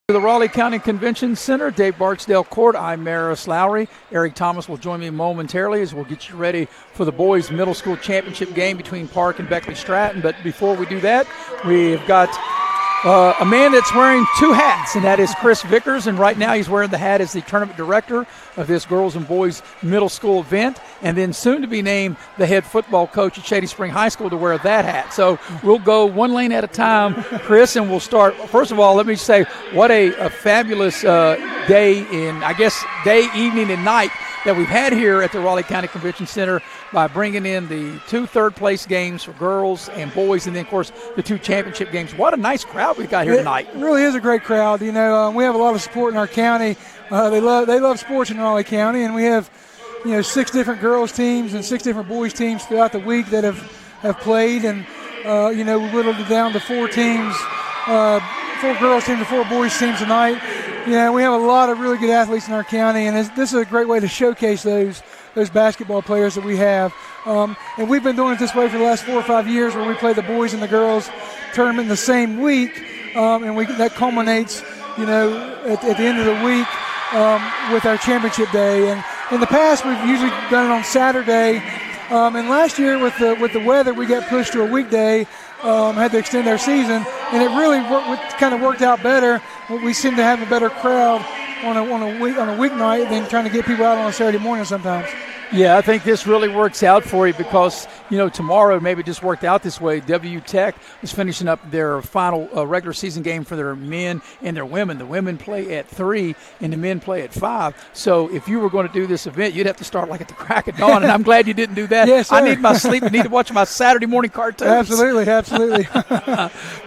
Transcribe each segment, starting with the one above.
To the Raleigh County Convention Center, Dave Barksdale Court. I'm Maris Lowry. Eric Thomas will join me momentarily as we'll get you ready for the boys' middle school championship game between Park and Beckley-Stratton. But before we do that, we've got a man that's wearing two hats, and that is Chris Vickers. And right now he's wearing the hat as the tournament director of this girls and boys middle school event, and then soon to be named the head football coach at Shady Spring High School to wear that hat. So we'll go one lane at a time, Chris, and we'll start. First of all, let me say what a fabulous day evening, and night that we've had here at the Raleigh County Convention Center by bringing in the two third-place games for girls and boys, and then, of course, the two championship games. What a nice crowd we've got here tonight. It really is a great crowd. You know, we have a lot of support in our county. They love sports in Raleigh County, and we have, 6 different girls teams and 6 different boys teams throughout the week that have played, and we whittled it down to 4 teams, 4 girls teams and 4 boys teams tonight. We have a lot of really good athletes in our county, and this is a great way to showcase those basketball players that we have. And we've been doing it this way for the last 4 or 5 years, where we play the boys and the girls tournament in the same week, and that culminates, at the end of the week with our championship day. And in the past, we've usually done it on Saturday. And last year, with the weather, we got pushed to a weekday. Had to extend our season, and it really worked out better. We seem to have a better crowd on a weeknight than trying to get people out on a Saturday morning sometimes. Yeah, I think this really works out for you because, tomorrow maybe it just worked out this way. WU Tech is finishing up their final regular season game for their men and their women. The women play at 3 and the men play at 5. So if you were going to do this event, you'd have to start like at the crack of dawn, and I'm glad you didn't do that. Yes, sir. I need my sleep. I need to watch my Saturday morning cartoons. Absolutely.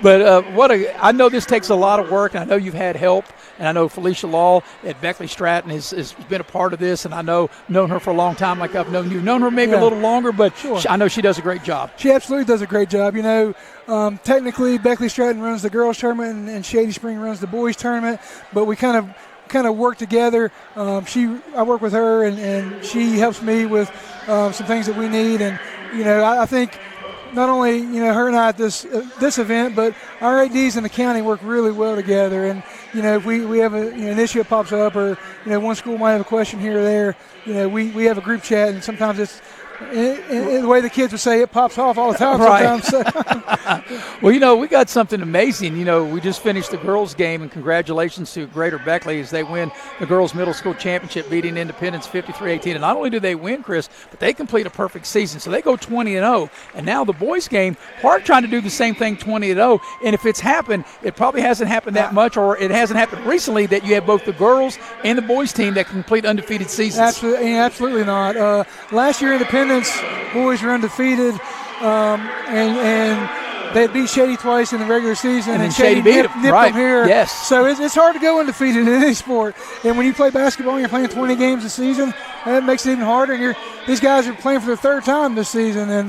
But I know this takes a lot of work, and I know you've had help. And I know Felicia Law at Beckley-Stratton has been a part of this, and I known her for a long time like I've known you. Known her maybe a little longer, but sure. I know she does a great job. She absolutely does a great job. Technically Beckley-Stratton runs the girls tournament and Shady Spring runs the boys tournament, but we kind of work together. I work with her, and she helps me with some things that we need. And I think not only her and I at this event, but our ADs in the county work really well together. And if we have an issue that pops up, or one school might have a question here or there, we have a group chat, and sometimes it's in the way the kids would say, it pops off all the time sometimes. Well, we got something amazing. We just finished the girls' game, and congratulations to Greater Beckley as they win the girls' middle school championship, beating Independence 53-18. And not only do they win, Chris, but they complete a perfect season. So they go 20-0. And now the boys' game, Park trying to do the same thing, 20-0. And if it's happened, it probably hasn't happened that much, or it hasn't happened recently that you have both the girls and the boys' team that complete undefeated seasons. Absolutely not. Last year, Independence boys were undefeated, and they beat Shady twice in the regular season, and Shady beat them. Nipped them here. Yes. So it's hard to go undefeated in any sport. And when you play basketball and you're playing 20 games a season, that makes it even harder. And these guys are playing for the 3rd time this season, and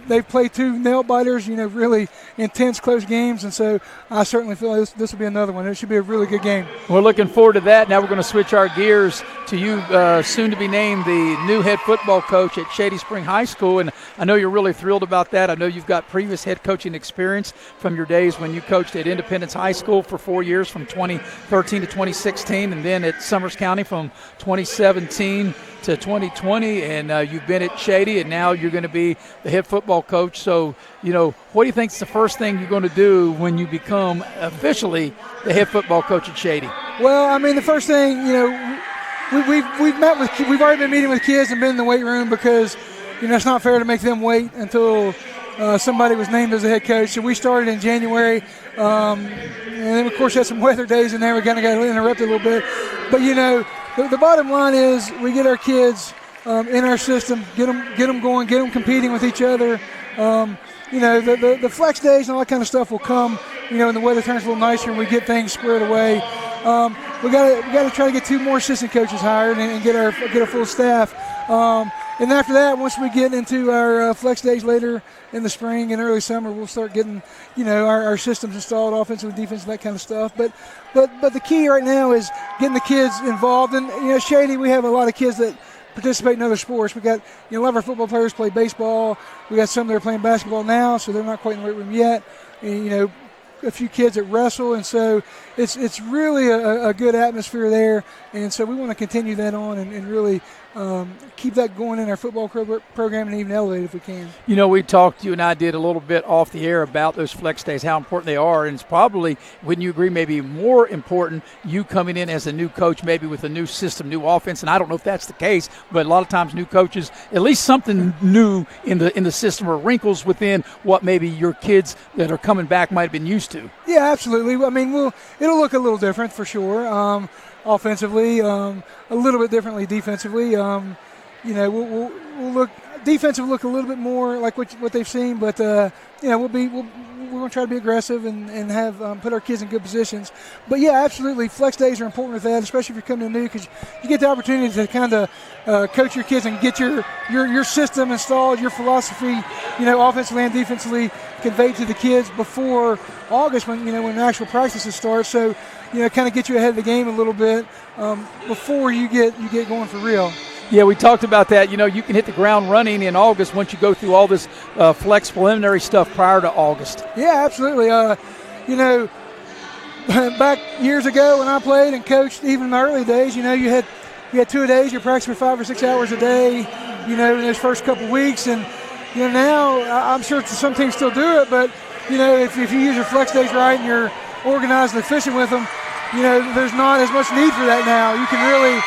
they've played 2 nail biters, really intense, close games. And so I certainly feel this will be another one. It should be a really good game. We're looking forward to that. Now we're going to switch our gears to you, soon to be named the new head football coach at Shady Spring High School. And I know you're really thrilled about that. I know you've got previous head coaching experience from your days when you coached at Independence High School for 4 years, from 2013 to 2016, and then at Summers County from 2017 to 2020, and you've been at Shady, and now you're going to be the head football coach. So, what do you think is the first thing you're going to do when you become officially the head football coach at Shady? Well, the first thing, we've already been meeting with kids and been in the weight room, because it's not fair to make them wait until somebody was named as a head coach. So we started in January, and then of course had some weather days in there. We kind of got interrupted a little bit, but the bottom line is we get our kids in our system, get them going, get them competing with each other. The flex days and all that kind of stuff will come, when the weather turns a little nicer and we get things squared away. We got to try to get 2 more assistant coaches hired and get our full staff. And after that, once we get into our flex days later in the spring and early summer, we'll start getting, our systems installed, offensive, defensive, that kind of stuff. But the key right now is getting the kids involved. And Shady, we have a lot of kids that participate in other sports. We got, a lot of our football players play baseball. We got some that are playing basketball now, so they're not quite in the weight room yet. And, few kids that wrestle, and so it's really a good atmosphere there. And so we want to continue that on and really keep that going in our football program and even elevate if we can. You know, we talked, you and I did a little bit off the air about those flex days, how important they are, and it's probably, wouldn't you agree, maybe more important you coming in as a new coach, maybe with a new system, new offense, and I don't know if that's the case, but a lot of times new coaches, at least something new in the system or wrinkles within what maybe your kids that are coming back might have been used to. Yeah, absolutely. I mean, it'll look a little different for sure. Offensively, a little bit differently defensively. We'll look defensive, look a little bit more like what they've seen, but we're going to try to be aggressive and have put our kids in good positions. But yeah, absolutely, flex days are important with that, especially if you're coming in new, because you get the opportunity to kind of coach your kids and get your system installed, your philosophy, offensively and defensively conveyed to the kids before August when actual practices start. So kind of get you ahead of the game a little bit before you get going for real. Yeah, we talked about that. You can hit the ground running in August once you go through all this flex preliminary stuff prior to August. Yeah, absolutely. Back years ago when I played and coached, even in the early days, you had 2 days. You practice for 5 or 6 hours a day, in those first couple weeks. And now I'm sure some teams still do it, but if you use your flex days right and you're organized and efficient with them, there's not as much need for that now. You can really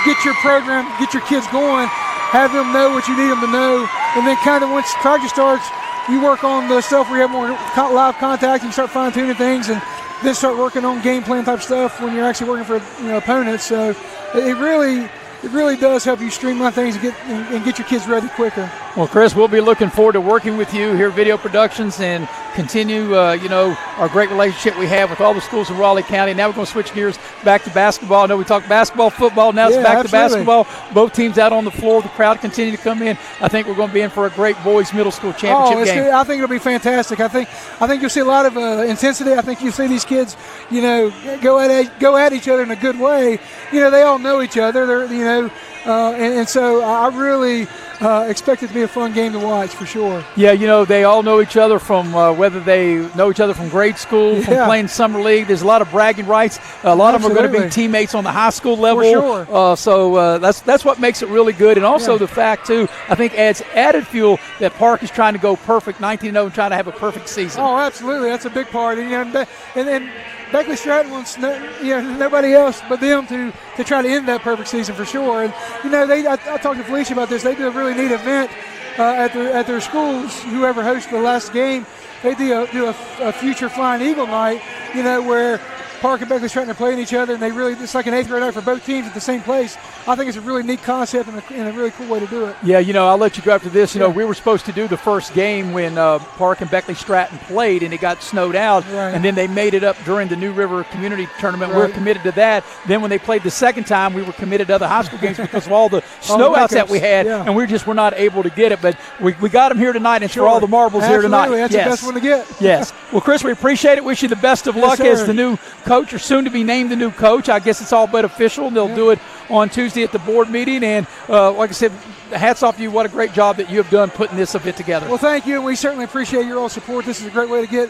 get your program, get your kids going, have them know what you need them to know, and then kind of once practice starts, you work on the stuff where you have more live contact and you start fine-tuning things and then start working on game plan type stuff when you're actually working for opponents. So it really does help you streamline things and get your kids ready quicker. Well, Chris, we'll be looking forward to working with you here at Video Productions and continue, our great relationship we have with all the schools in Raleigh County. Now we're going to switch gears back to basketball. I know we talked basketball, football. Now it's back to basketball. Both teams out on the floor. The crowd continue to come in. I think we're going to be in for a great boys middle school championship game. Good. I think it'll be fantastic. I think you'll see a lot of intensity. I think you'll see these kids, go at each other in a good way. They all know each other. They're, and so I really expect it to be a fun game to watch for sure. Yeah, they all know each other from whether they know each other from grade school, from playing summer league. There's a lot of bragging rights. A lot of them are going to be teammates on the high school level. For sure. So that's what makes it really good. And also the fact, too, I think adds added fuel that Park is trying to go perfect, 19-0, and trying to have a perfect season. Oh, absolutely. That's a big part. And then Beckley-Stratton wants nobody else but them to try to end that perfect season for sure. And I talked to Felicia about this. They do a really neat event at their schools. Whoever hosts the last game, they do a future Flying Eagle night. Where Park and Beckley-Stratton are playing each other, and it's like an 8th grade night for both teams at the same place. I think it's a really neat concept and a really cool way to do it. Yeah, I'll let you go after this. We were supposed to do the first game when Park and Beckley-Stratton played, and it got snowed out, and then they made it up during the New River Community Tournament. We're committed to that. Then when they played the second time, we were committed to other high school games because of all the snowouts that we had, and we just were not able to get it. But we got them here tonight, and for all the marbles here tonight. That's the best one to get. Yes. Well, Chris, we appreciate it. Wish you the best of luck as the new coach, or soon to be named the new coach. I guess it's all but official, and they'll do it on Tuesday at the board meeting. And like I said, hats off to you. What a great job that you have done putting this event together. Well, thank you. We certainly appreciate your all support. This is a great way to get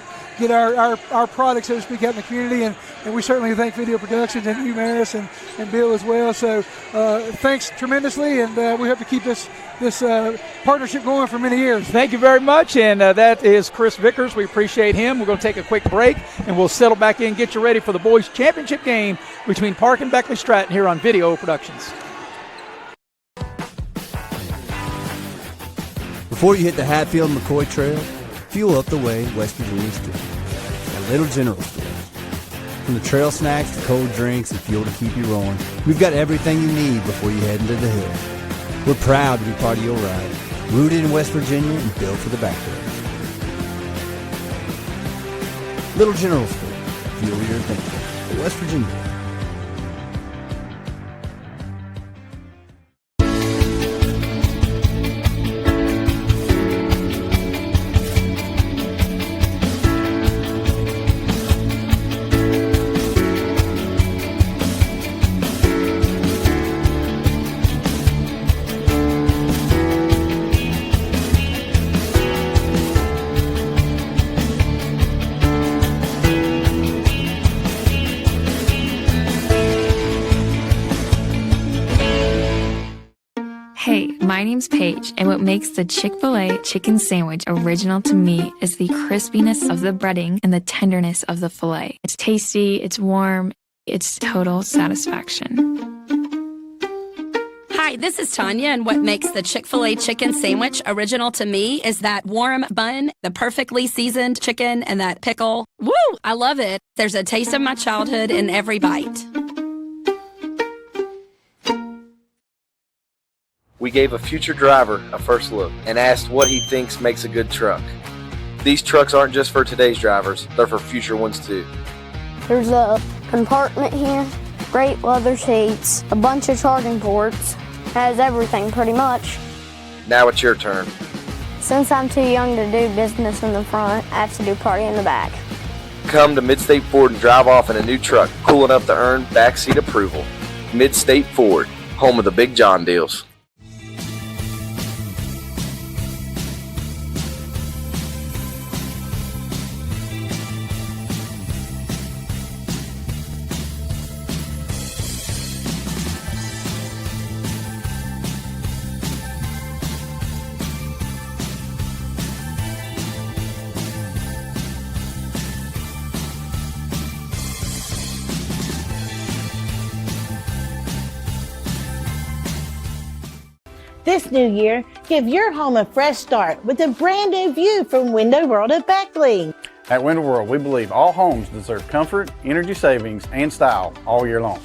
our product, so to speak, out in the community. And we certainly thank Video Productions and you, Maris, and Bill as well. So thanks tremendously, and we hope to keep this partnership going for many years. Thank you very much. And that is Chris Vickers. We appreciate him. We're going to take a quick break, and we'll settle back in and get you ready for the boys' championship game between Park and Beckley-Stratton here on Video Productions. Before you hit the Hatfield-McCoy Trail, fuel up the way West Virginians do at Little General Store. From the trail snacks to cold drinks and fuel to keep you rolling, we've got everything you need before you head into the hill. We're proud to be part of your ride, rooted in West Virginia and built for the backwoods. Little General Store, fuel your adventure at West Virginia. Hey, my name's Paige, and what makes the Chick-fil-A chicken sandwich original to me is the crispiness of the breading and the tenderness of the filet. It's tasty, it's warm, it's total satisfaction. Hi, this is Tanya, and what makes the Chick-fil-A chicken sandwich original to me is that warm bun, the perfectly seasoned chicken, and that pickle. Woo! I love it. There's a taste of my childhood in every bite. We gave a future driver a first look and asked what he thinks makes a good truck. These trucks aren't just for today's drivers, they're for future ones too. There's a compartment here, great leather seats, a bunch of charging ports, has everything pretty much. Now it's your turn. Since I'm too young to do business in the front, I have to do party in the back. Come to Midstate Ford and drive off in a new truck cool enough to earn backseat approval. Midstate Ford, home of the Big John deals. This new year, give your home a fresh start with a brand new view from Window World at Beckley. At Window World, we believe all homes deserve comfort, energy savings, and style all year long.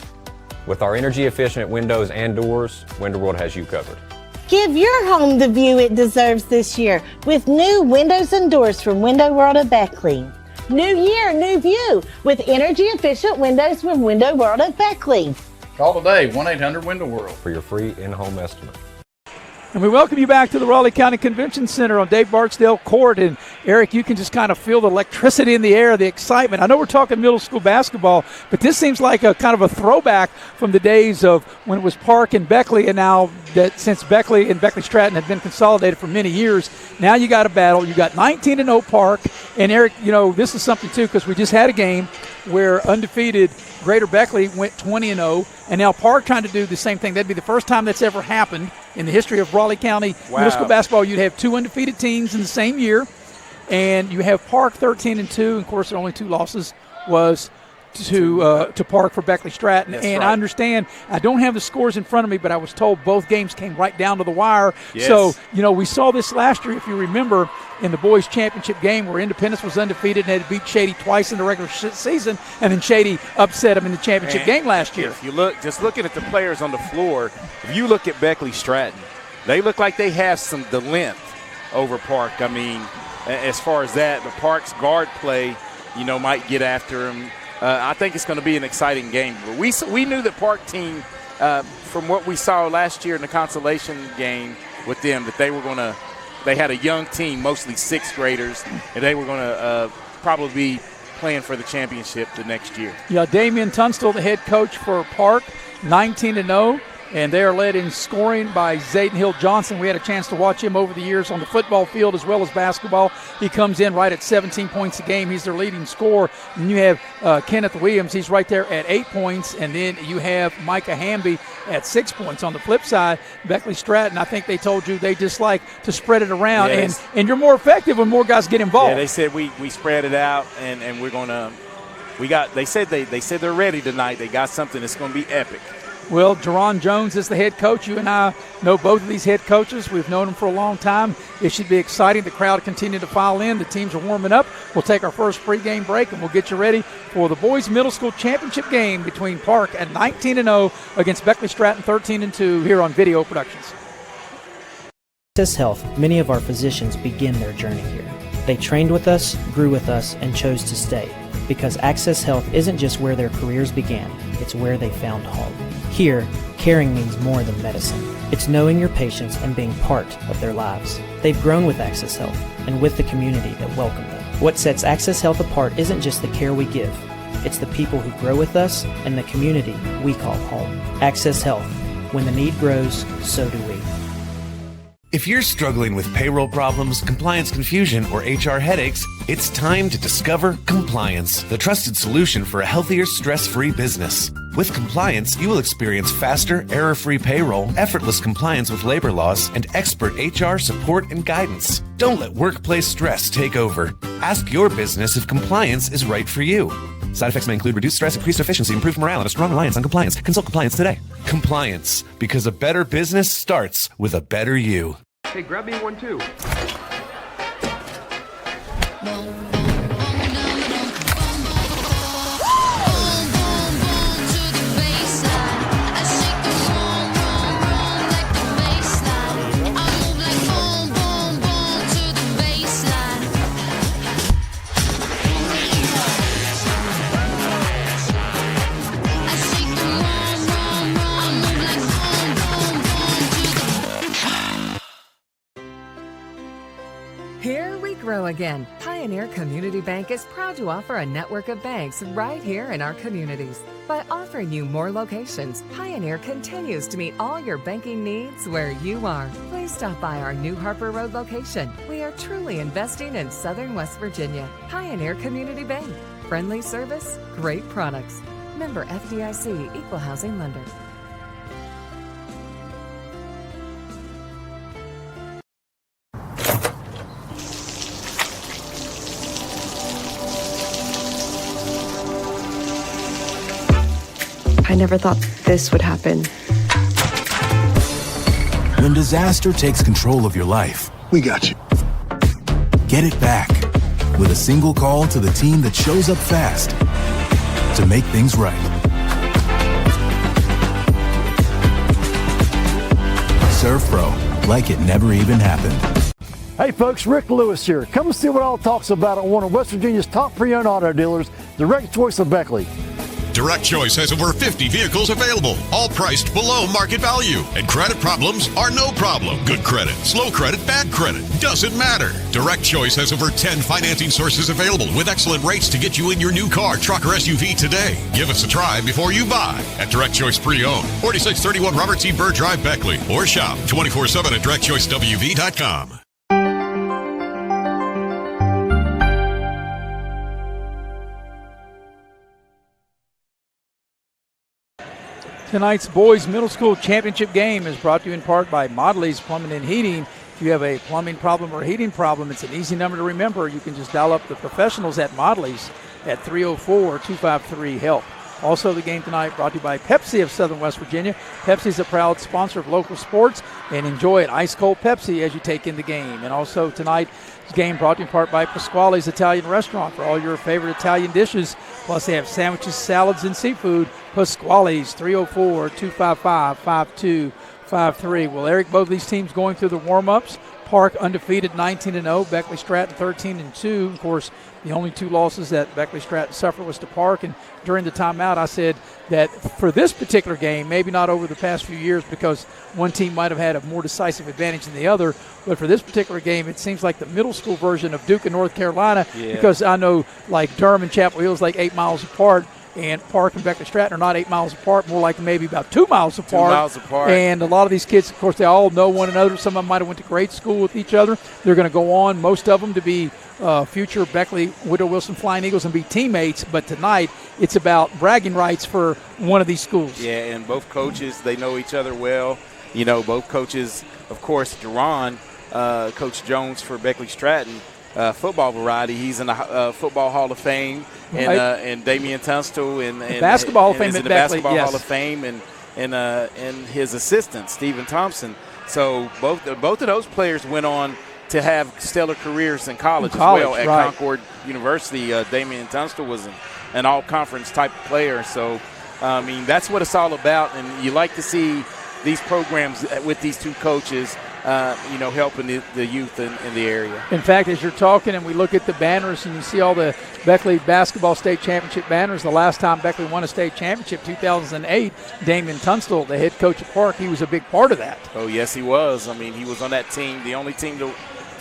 With our energy-efficient windows and doors, Window World has you covered. Give your home the view it deserves this year with new windows and doors from Window World at Beckley. New year, new view with energy-efficient windows from Window World at Beckley. Call today, 1-800-WINDOW-WORLD For your free in-home estimate. And we welcome you back to the Raleigh County Convention Center on Dave Barksdale Court. And, Eric, you can just kind of feel the electricity in the air, the excitement. I know we're talking middle school basketball, but this seems like a kind of a throwback from the days of when it was Park and Beckley, and now that since Beckley and Beckley-Stratton have been consolidated for many years, now you got a battle. You got 19-0 Park. And, Eric, you know, this is something, too, because we just had a game where undefeated Greater Beckley went 20-0, and now Park trying to do the same thing. That'd be the first time that's ever happened in the history of Raleigh County middle school basketball. You'd have two undefeated teams in the same year, and you have Park 13-2. And of course, the only two losses was to Park for Beckley-Stratton. And right. I understand, I don't have the scores in front of me, but I was told both games came right down to the wire. Yes. So, you know, we saw this last year, if you remember, in the boys' championship game where Independence was undefeated and had beat Shady twice in the regular season, and then Shady upset them in the championship game last year. If you look, just looking at the players on the floor, if you look at Beckley-Stratton, they look like they have the length over Park. I mean, as far as that, the Park's guard play, you know, might get after them. I think it's going to be an exciting game. But we knew the Park team, from what we saw last year in the consolation game with them, that they had a young team, mostly sixth graders, and they were going to probably be playing for the championship the next year. Yeah, Damian Tunstall, the head coach for Park, 19-0. And they are led in scoring by Zayden Hill-Johnson. We had a chance to watch him over the years on the football field as well as basketball. He comes in right at 17 points a game. He's their leading scorer. And you have Kenneth Williams. He's right there at 8 points. And then you have Micah Hamby at 6 points. On the flip side, Beckley-Stratton, I think they told you they just like to spread it around. Yes. And you're more effective when more guys get involved. Yeah, they said we spread it out, and we're going to – they said they're ready tonight. They got something that's going to be epic. Well, Jerron Jones is the head coach. You and I know both of these head coaches. We've known them for a long time. It should be exciting. The crowd continue to file in. The teams are warming up. We'll take our first pregame break, and we'll get you ready for the boys' middle school championship game between Park at 19-0 against Beckley-Stratton 13-2 here on Video Productions. Access Health, many of our physicians begin their journey here. They trained with us, grew with us, and chose to stay. Because Access Health isn't just where their careers began, it's where they found home. Here, caring means more than medicine. It's knowing your patients and being part of their lives. They've grown with Access Health and with the community that welcomed them. What sets Access Health apart isn't just the care we give, it's the people who grow with us and the community we call home. Access Health. When the need grows, so do we. If you're struggling with payroll problems, compliance confusion, or HR headaches, it's time to discover Compliance, the trusted solution for a healthier, stress-free business. With Compliance, you will experience faster, error-free payroll, effortless compliance with labor laws, and expert HR support and guidance. Don't let workplace stress take over. Ask your business if Compliance is right for you. Side effects may include reduced stress, increased efficiency, improved morale, and a strong reliance on compliance. Consult Compliance today. Compliance, because a better business starts with a better you. Hey, grab me one too. Here we grow again. Pioneer Community Bank is proud to offer a network of banks right here in our communities. By offering you more locations, Pioneer continues to meet all your banking needs where you are. Please stop by our New Harper Road location. We are truly investing in Southern West Virginia. Pioneer Community Bank. Friendly service, great products. Member FDIC, Equal Housing Lender. I never thought this would happen. When disaster takes control of your life, we got you. Get it back with a single call to the team that shows up fast to make things right. ServPro, like it never even happened. Hey folks, Rick Lewis here. Come and see what all talks about at one of West Virginia's top pre-owned auto dealers, Direct Choice of Beckley. Direct Choice has over 50 vehicles available, all priced below market value. And credit problems are no problem. Good credit, slow credit, bad credit, doesn't matter. Direct Choice has over 10 financing sources available with excellent rates to get you in your new car, truck, or SUV today. Give us a try before you buy at Direct Choice Pre-Owned, 4631 Robert T. Byrd Drive, Beckley, or shop 24/7 at directchoicewv.com. Tonight's boys middle school championship game is brought to you in part by Modley's Plumbing and Heating. If you have a plumbing problem or heating problem, it's an easy number to remember. You can just dial up the professionals at Modley's at 304-253-HELP. Also, the game tonight brought to you by Pepsi of Southern West Virginia. Pepsi is a proud sponsor of local sports, and enjoy an ice-cold Pepsi as you take in the game. And also tonight's game brought to you in part by Pasquale's Italian Restaurant for all your favorite Italian dishes. Plus, they have sandwiches, salads, and seafood. Pasquale's, 304-255-5253. Well, Eric, both of these teams going through the warm-ups. Park undefeated 19-0, Beckley-Stratton 13-2. Of course, the only two losses that Beckley-Stratton suffered was to Park. And during the timeout, I said that for this particular game, maybe not over the past few years because one team might have had a more decisive advantage than the other, but for this particular game, it seems like the middle school version of Duke and North Carolina, because I know like Durham and Chapel Hill is like 8 miles apart. And Park and Beckley-Stratton are not 8 miles apart, more like maybe about 2 miles apart. 2 miles apart. And a lot of these kids, of course, they all know one another. Some of them might have went to grade school with each other. They're going to go on, most of them, to be future Beckley Woodrow Wilson Flying Eagles and be teammates. But tonight, it's about bragging rights for one of these schools. Yeah, and both coaches, they know each other well. You know, both coaches, of course, Jerron, Coach Jones for Beckley-Stratton, football variety. He's in the Football Hall of Fame. And Damian Tunstall and Basketball Hall of Fame in the Beckley, Basketball yes. Hall of Fame and his assistant Stephen Thompson. So both of those players went on to have stellar careers in college as well at Concord University. Damian Tunstall was an all-conference type of player. So I mean that's what it's all about, and you like to see these programs with these two coaches. Helping the youth in the area. In fact, as you're talking and we look at the banners and you see all the Beckley Basketball State Championship banners, the last time Beckley won a state championship, 2008, Damian Tunstall, the head coach at Park, he was a big part of that. Oh, yes, he was. I mean, he was on that team, the only team to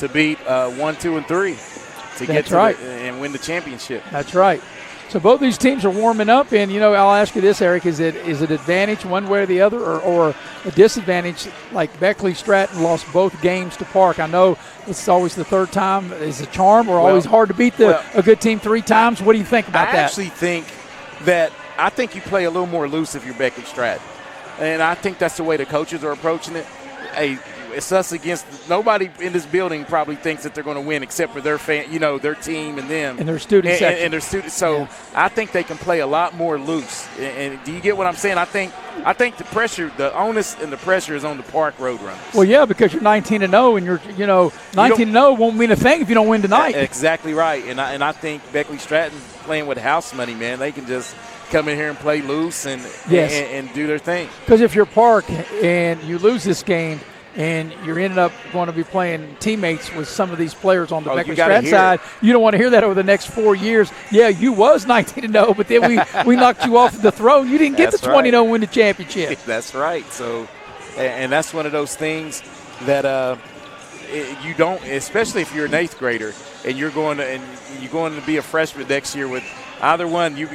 beat 1, 2, and 3 to get to and win the championship. That's right. So both these teams are warming up, and, I'll ask you this, Eric, is it advantage one way or the other or a disadvantage like Beckley-Stratton lost both games to Park? I know it's always the third time is a charm or always hard to beat a good team 3 times. What do you think about that? I actually think that I think you play a little more loose if you're Beckley-Stratton. And I think that's the way the coaches are approaching it. Hey, it's us against – nobody in this building probably thinks that they're going to win except for their their team and them. And their student section. And their students. So I think they can play a lot more loose. And do you get what I'm saying? I think the pressure, the onus and the pressure is on the Park Roadrunners. Well, yeah, because you're 19-0 and you're 19-0 won't mean a thing if you don't win tonight. Exactly right. And I think Beckley-Stratton playing with house money, man, they can just come in here and play loose and do their thing. Because if you're Park and you lose this game and you're ended up going to be playing teammates with some of these players on the Beckley-Stratton side, you don't want to hear that over the next 4 years. Yeah, you was 19-0, but then we knocked you off the throne. You didn't get the 20-0 win the championship. That's right. So, and that's one of those things that you don't, especially if you're an 8th grader and you're going to be a freshman next year with either one, you're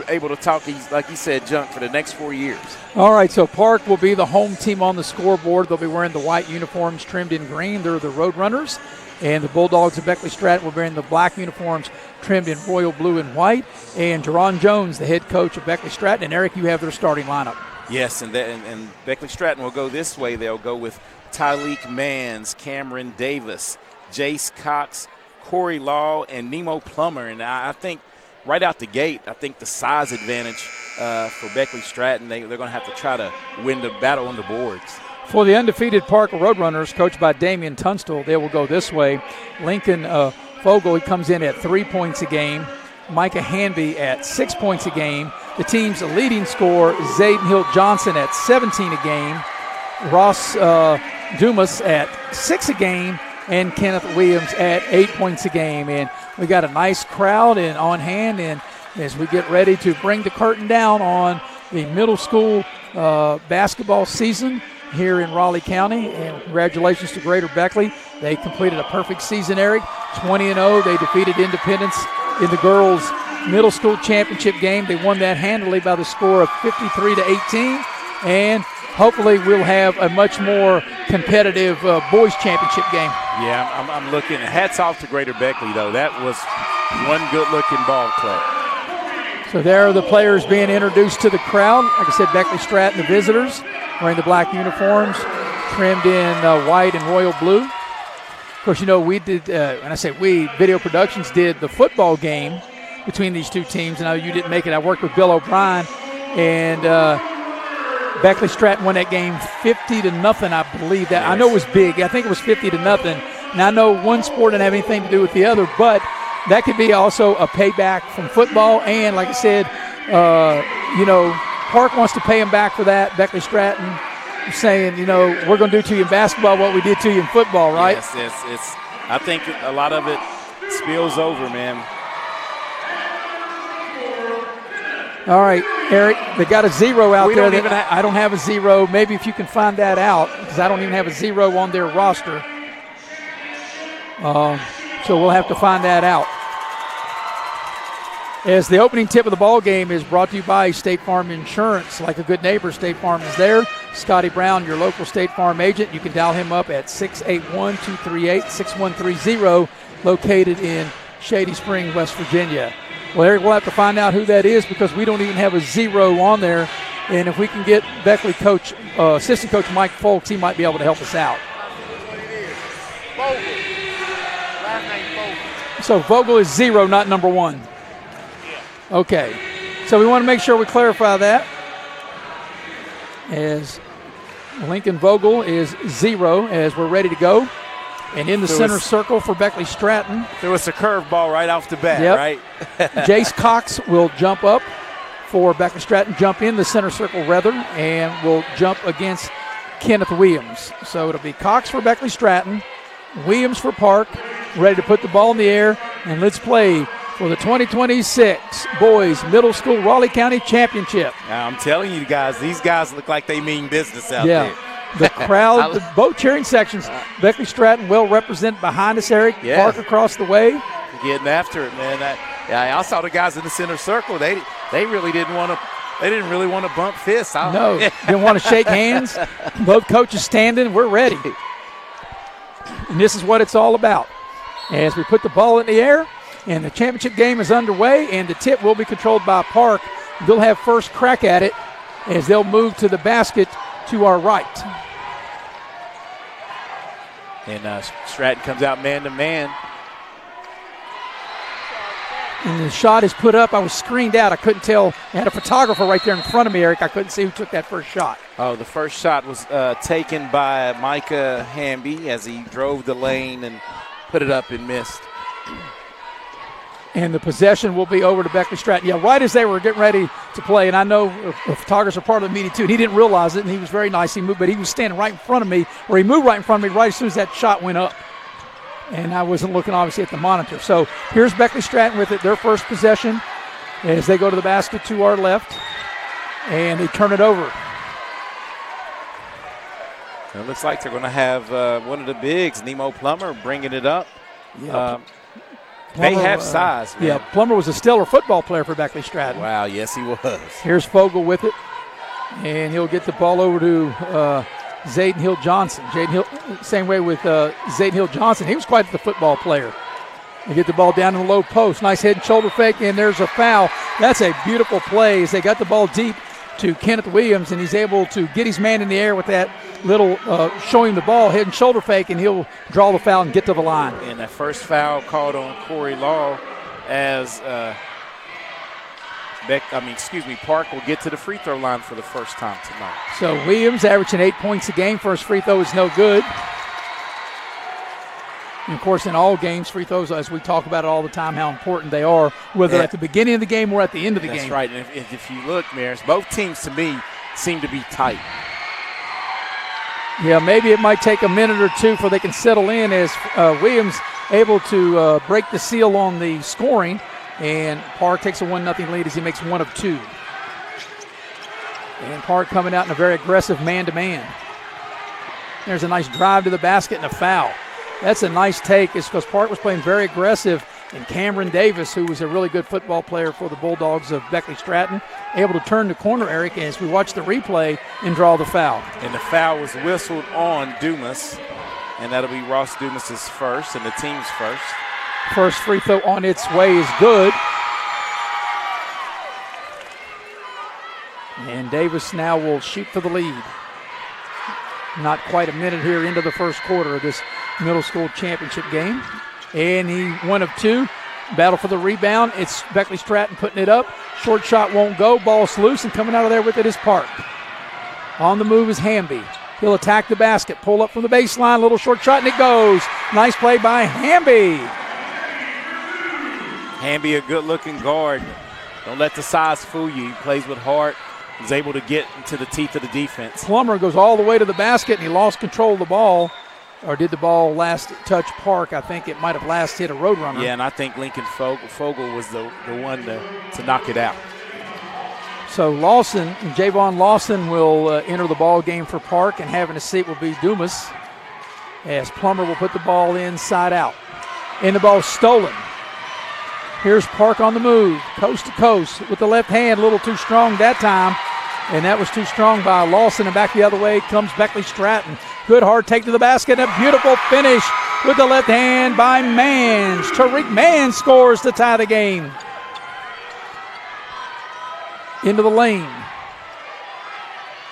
able to talk, like you said, junk for the next 4 years. All right, so Park will be the home team on the scoreboard. They'll be wearing the white uniforms trimmed in green. They're the Roadrunners. And the Bulldogs of Beckley-Stratton will be wearing the black uniforms trimmed in royal blue and white. And Jerron Jones, the head coach of Beckley-Stratton. And, Eric, you have their starting lineup. Yes, and Beckley-Stratton will go this way. They'll go with Tyleek Mans, Cameron Davis, Jace Cox, Corey Law, and Nemo Plummer. And I think right out the gate, I think the size advantage for Beckley-Stratton, they're going to have to try to win the battle on the boards. For the undefeated Park Roadrunners, coached by Damian Tunstall, they will go this way. Lincoln Vogel, he comes in at 3 points a game. Micah Hanby at 6 points a game. The team's leading scorer, Zayden Hill-Johnson, at 17 a game. Ross Dumas at 6 a game. And Kenneth Williams at 8 points a game. And we got a nice crowd and on hand, and as we get ready to bring the curtain down on the middle school basketball season here in Raleigh County. And congratulations to Greater Beckley. They completed a perfect season, Eric. 20-0. They defeated Independence in the girls' middle school championship game. They won that handily by the score of 53-18. And hopefully we'll have a much more competitive boys championship game. Yeah, I'm looking. Hats off to Greater Beckley, though. That was one good-looking ball play. So there are the players being introduced to the crowd. Like I said, Beckley-Stratton, the visitors, wearing the black uniforms, trimmed in white and royal blue. Of course, we did, and I say we, Video Productions did the football game between these two teams. And I know you didn't make it. I worked with Bill O'Brien, and Beckley-Stratton won that game 50-0, I believe that. Yes. I know it was big. I think it was 50-0. Now, I know one sport didn't have anything to do with the other, but that could be also a payback from football. And like I said, Park wants to pay him back for that. Beckley-Stratton saying, we're going to do to you in basketball what we did to you in football, right? Yes. I think a lot of it spills over, man. All right, Eric, they got a 0 out there. I don't have a 0. Maybe if you can find that out, because I don't even have a 0 on their roster. So we'll have to find that out. As the opening tip of the ball game is brought to you by State Farm Insurance. Like a good neighbor, State Farm is there. Scotty Brown, your local State Farm agent. You can dial him up at 681-238-6130, located in Shady Springs, West Virginia. Well, Eric, we'll have to find out who that is because we don't even have a 0 on there. And if we can get Beckley coach, assistant coach Mike Folks, he might be able to help us out. Vogel. Last name Vogel. So Vogel is 0, not number 1. Yeah. Okay. So we want to make sure we clarify that. As Lincoln Vogel is 0 as we're ready to go. And in the center circle for Beckley-Stratton. There was a curveball right off the bat, right? Jace Cox will jump up for Beckley-Stratton, jump in the center circle rather, and will jump against Kenneth Williams. So it'll be Cox for Beckley-Stratton, Williams for Park, ready to put the ball in the air, and let's play for the 2026 Boys Middle School Raleigh County Championship. Now, I'm telling you guys, these guys look like they mean business out there. The crowd, both cheering sections, Beckley-Stratton well represented behind us, Eric. Yeah. Park across the way. Getting after it, man. I saw the guys in the center circle. They really didn't want to. They didn't really want to bump fists. No, didn't want to shake hands. Both coaches standing. We're ready. And this is what it's all about. As we put the ball in the air, and the championship game is underway, and the tip will be controlled by Park they'll have first crack at it as they'll move to the basket to our right. And Stratton comes out man-to-man. And the shot is put up. I was screened out. I couldn't tell. I had a photographer right there in front of me, Eric. I couldn't see who took that first shot. Oh, the first shot was taken by Micah Hamby as he drove the lane and put it up and missed. And the possession will be over to Beckley-Stratton. Yeah, right as they were getting ready to play, and I know the photographers are part of the meeting too, and he didn't realize it, and he was very nice. He moved, but he was standing right in front of me, or he moved right in front of me right as soon as that shot went up. And I wasn't looking, obviously, at the monitor. So here's Beckley-Stratton with it, their first possession, as they go to the basket to our left, and they turn it over. It looks like they're going to have one of the bigs, Nemo Plummer, bringing it up. Yeah. They have size, man. Yeah, Plummer was a stellar football player for Beckley-Stratton. Wow, yes, he was. Here's Fogle with it, and he'll get the ball over to Zayden Hill-Johnson. Same way with Zayden Hill-Johnson. He was quite the football player. They get the ball down in the low post. Nice head and shoulder fake, and there's a foul. That's a beautiful play as they got the ball deep to Kenneth Williams, and he's able to get his man in the air with that little showing the ball, head and shoulder fake, and he'll draw the foul and get to the line. And that first foul called on Corey Law as Park will get to the free throw line for the first time tonight. So Williams averaging 8 points a game. First free throw is no good. And, of course, in all games, free throws, as we talk about it all the time, how important they are, whether at the beginning of the game or at the end of the game. That's right. And if you look, Maris, both teams to me seem to be tight. Yeah, maybe it might take a minute or two before they can settle in as Williams able to break the seal on the scoring, and Park takes a 1-0 lead as he makes one of two. And Park coming out in a very aggressive man-to-man. There's a nice drive to the basket and a foul. That's a nice take. It's because Park was playing very aggressive, and Cameron Davis, who was a really good football player for the Bulldogs of Beckley-Stratton, able to turn the corner, Eric, as we watch the replay and draw the foul. And the foul was whistled on Dumas, and that'll be Ross Dumas' first and the team's first. First free throw on its way is good. And Davis now will shoot for the lead. Not quite a minute here into the first quarter of this middle school championship game. And he 1 of 2. Battle for the rebound. It's Beckley-Stratton putting it up. Short shot won't go. Ball's loose, and coming out of there with it is Park. On the move is Hamby. He'll attack the basket. Pull up from the baseline. Little short shot, and it goes. Nice play by Hamby. Hamby, a good-looking guard. Don't let the size fool you. He plays with heart. He's able to get into the teeth of the defense. Plummer goes all the way to the basket, and he lost control of the ball. Or did the ball last touch Park? I think it might have last hit a Roadrunner. Yeah, and I think Lincoln Fogle was the one to knock it out. So Javon Lawson will enter the ball game for Park, and having a seat will be Dumas, as Plummer will put the ball inside out. And the ball stolen. Here's Park on the move, coast to coast with the left hand, a little too strong that time. And that was too strong by Lawson, and back the other way comes Beckley-Stratton. Good hard take to the basket, and a beautiful finish with the left hand by Mans. Tariq Mans scores to tie the game. Into the lane.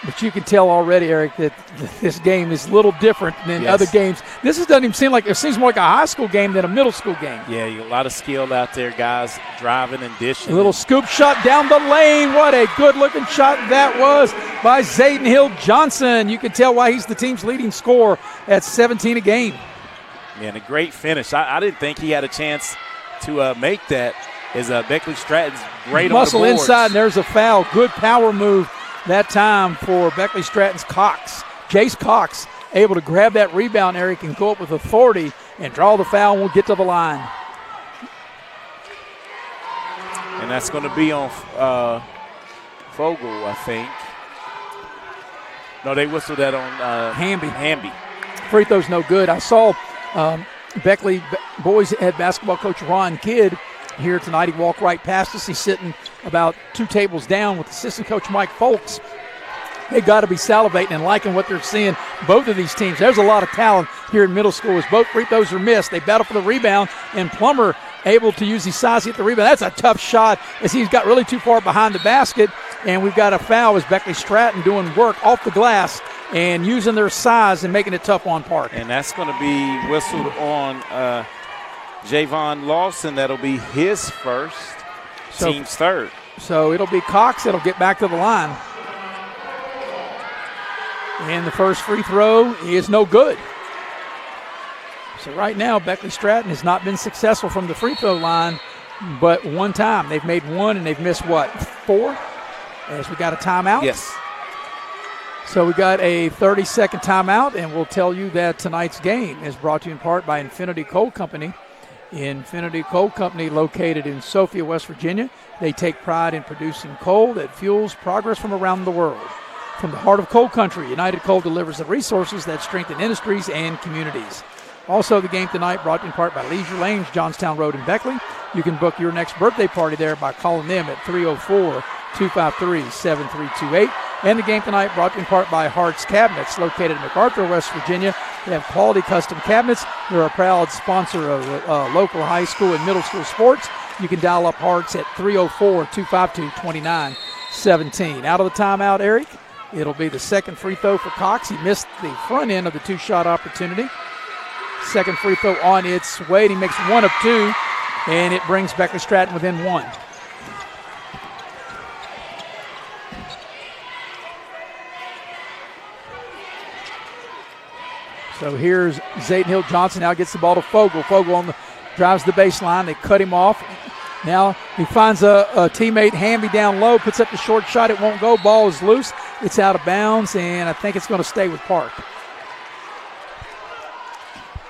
But you can tell already, Eric, that this game is a little different than other games. This doesn't even seem like, it seems more like a high school game than a middle school game. Yeah, a lot of skill out there, guys, driving and dishing. A little scoop shot down the lane. What a good-looking shot that was by Zayden Hill-Johnson. You can tell why he's the team's leading scorer at 17 a game. Yeah, and a great finish. I didn't think he had a chance to make that. As Beckley-Stratton's great muscle on the boards. Inside, and there's a foul. Good power move that time for Beckley-Stratton's Cox. Jace Cox able to grab that rebound, Eric, and go up with authority and draw the foul, and we'll get to the line. And that's going to be on Fogle, I think. No, they whistled that on Hamby. Free throw's no good. I saw Beckley boys head basketball coach Ron Kidd here tonight. He walked right past us. He's sitting about 2 tables down with assistant coach Mike Folks. They got to be salivating and liking what they're seeing, both of these teams. There's a lot of talent here in middle school as both free throws are missed. They battle for the rebound, and Plummer able to use his size to get the rebound. That's a tough shot as he's got really too far behind the basket. And we've got a foul as Beckley-Stratton doing work off the glass and using their size and making it tough on Park. And that's going to be whistled on Javon Lawson. That'll be his first, team's third. So it'll be Cox that'll get back to the line. And the first free throw is no good. So right now, Beckley-Stratton has not been successful from the free throw line, but one time. They've made one and they've missed, what, 4? As we got a timeout? Yes. So we got a 30-second timeout, and we'll tell you that tonight's game is brought to you in part by Infinity Coal Company. Infinity Coal Company, located in Sophia, West Virginia. They take pride in producing coal that fuels progress from around the world. From the heart of coal country, United Coal delivers the resources that strengthen industries and communities. Also, the game tonight brought to you in part by Leisure Lanes, Johnstown Road in Beckley. You can book your next birthday party there by calling them at 304-253-7328. And the game tonight brought to you in part by Hart's Cabinets, located in MacArthur, West Virginia. They have quality custom cabinets. They're a proud sponsor of local high school and middle school sports. You can dial up Hart's at 304-252-2917. Out of the timeout, Eric, it'll be the second free throw for Cox. He missed the front end of the two-shot opportunity. Second free throw on its way. He makes 1 of 2, and it brings Beckley-Stratton within 1. So here's Zayden Hill Johnson. Now gets the ball to Fogle. Fogle drives the baseline. They cut him off. Now he finds a teammate, Hamby, down low, puts up the short shot. It won't go. Ball is loose. It's out of bounds, and I think it's going to stay with Park.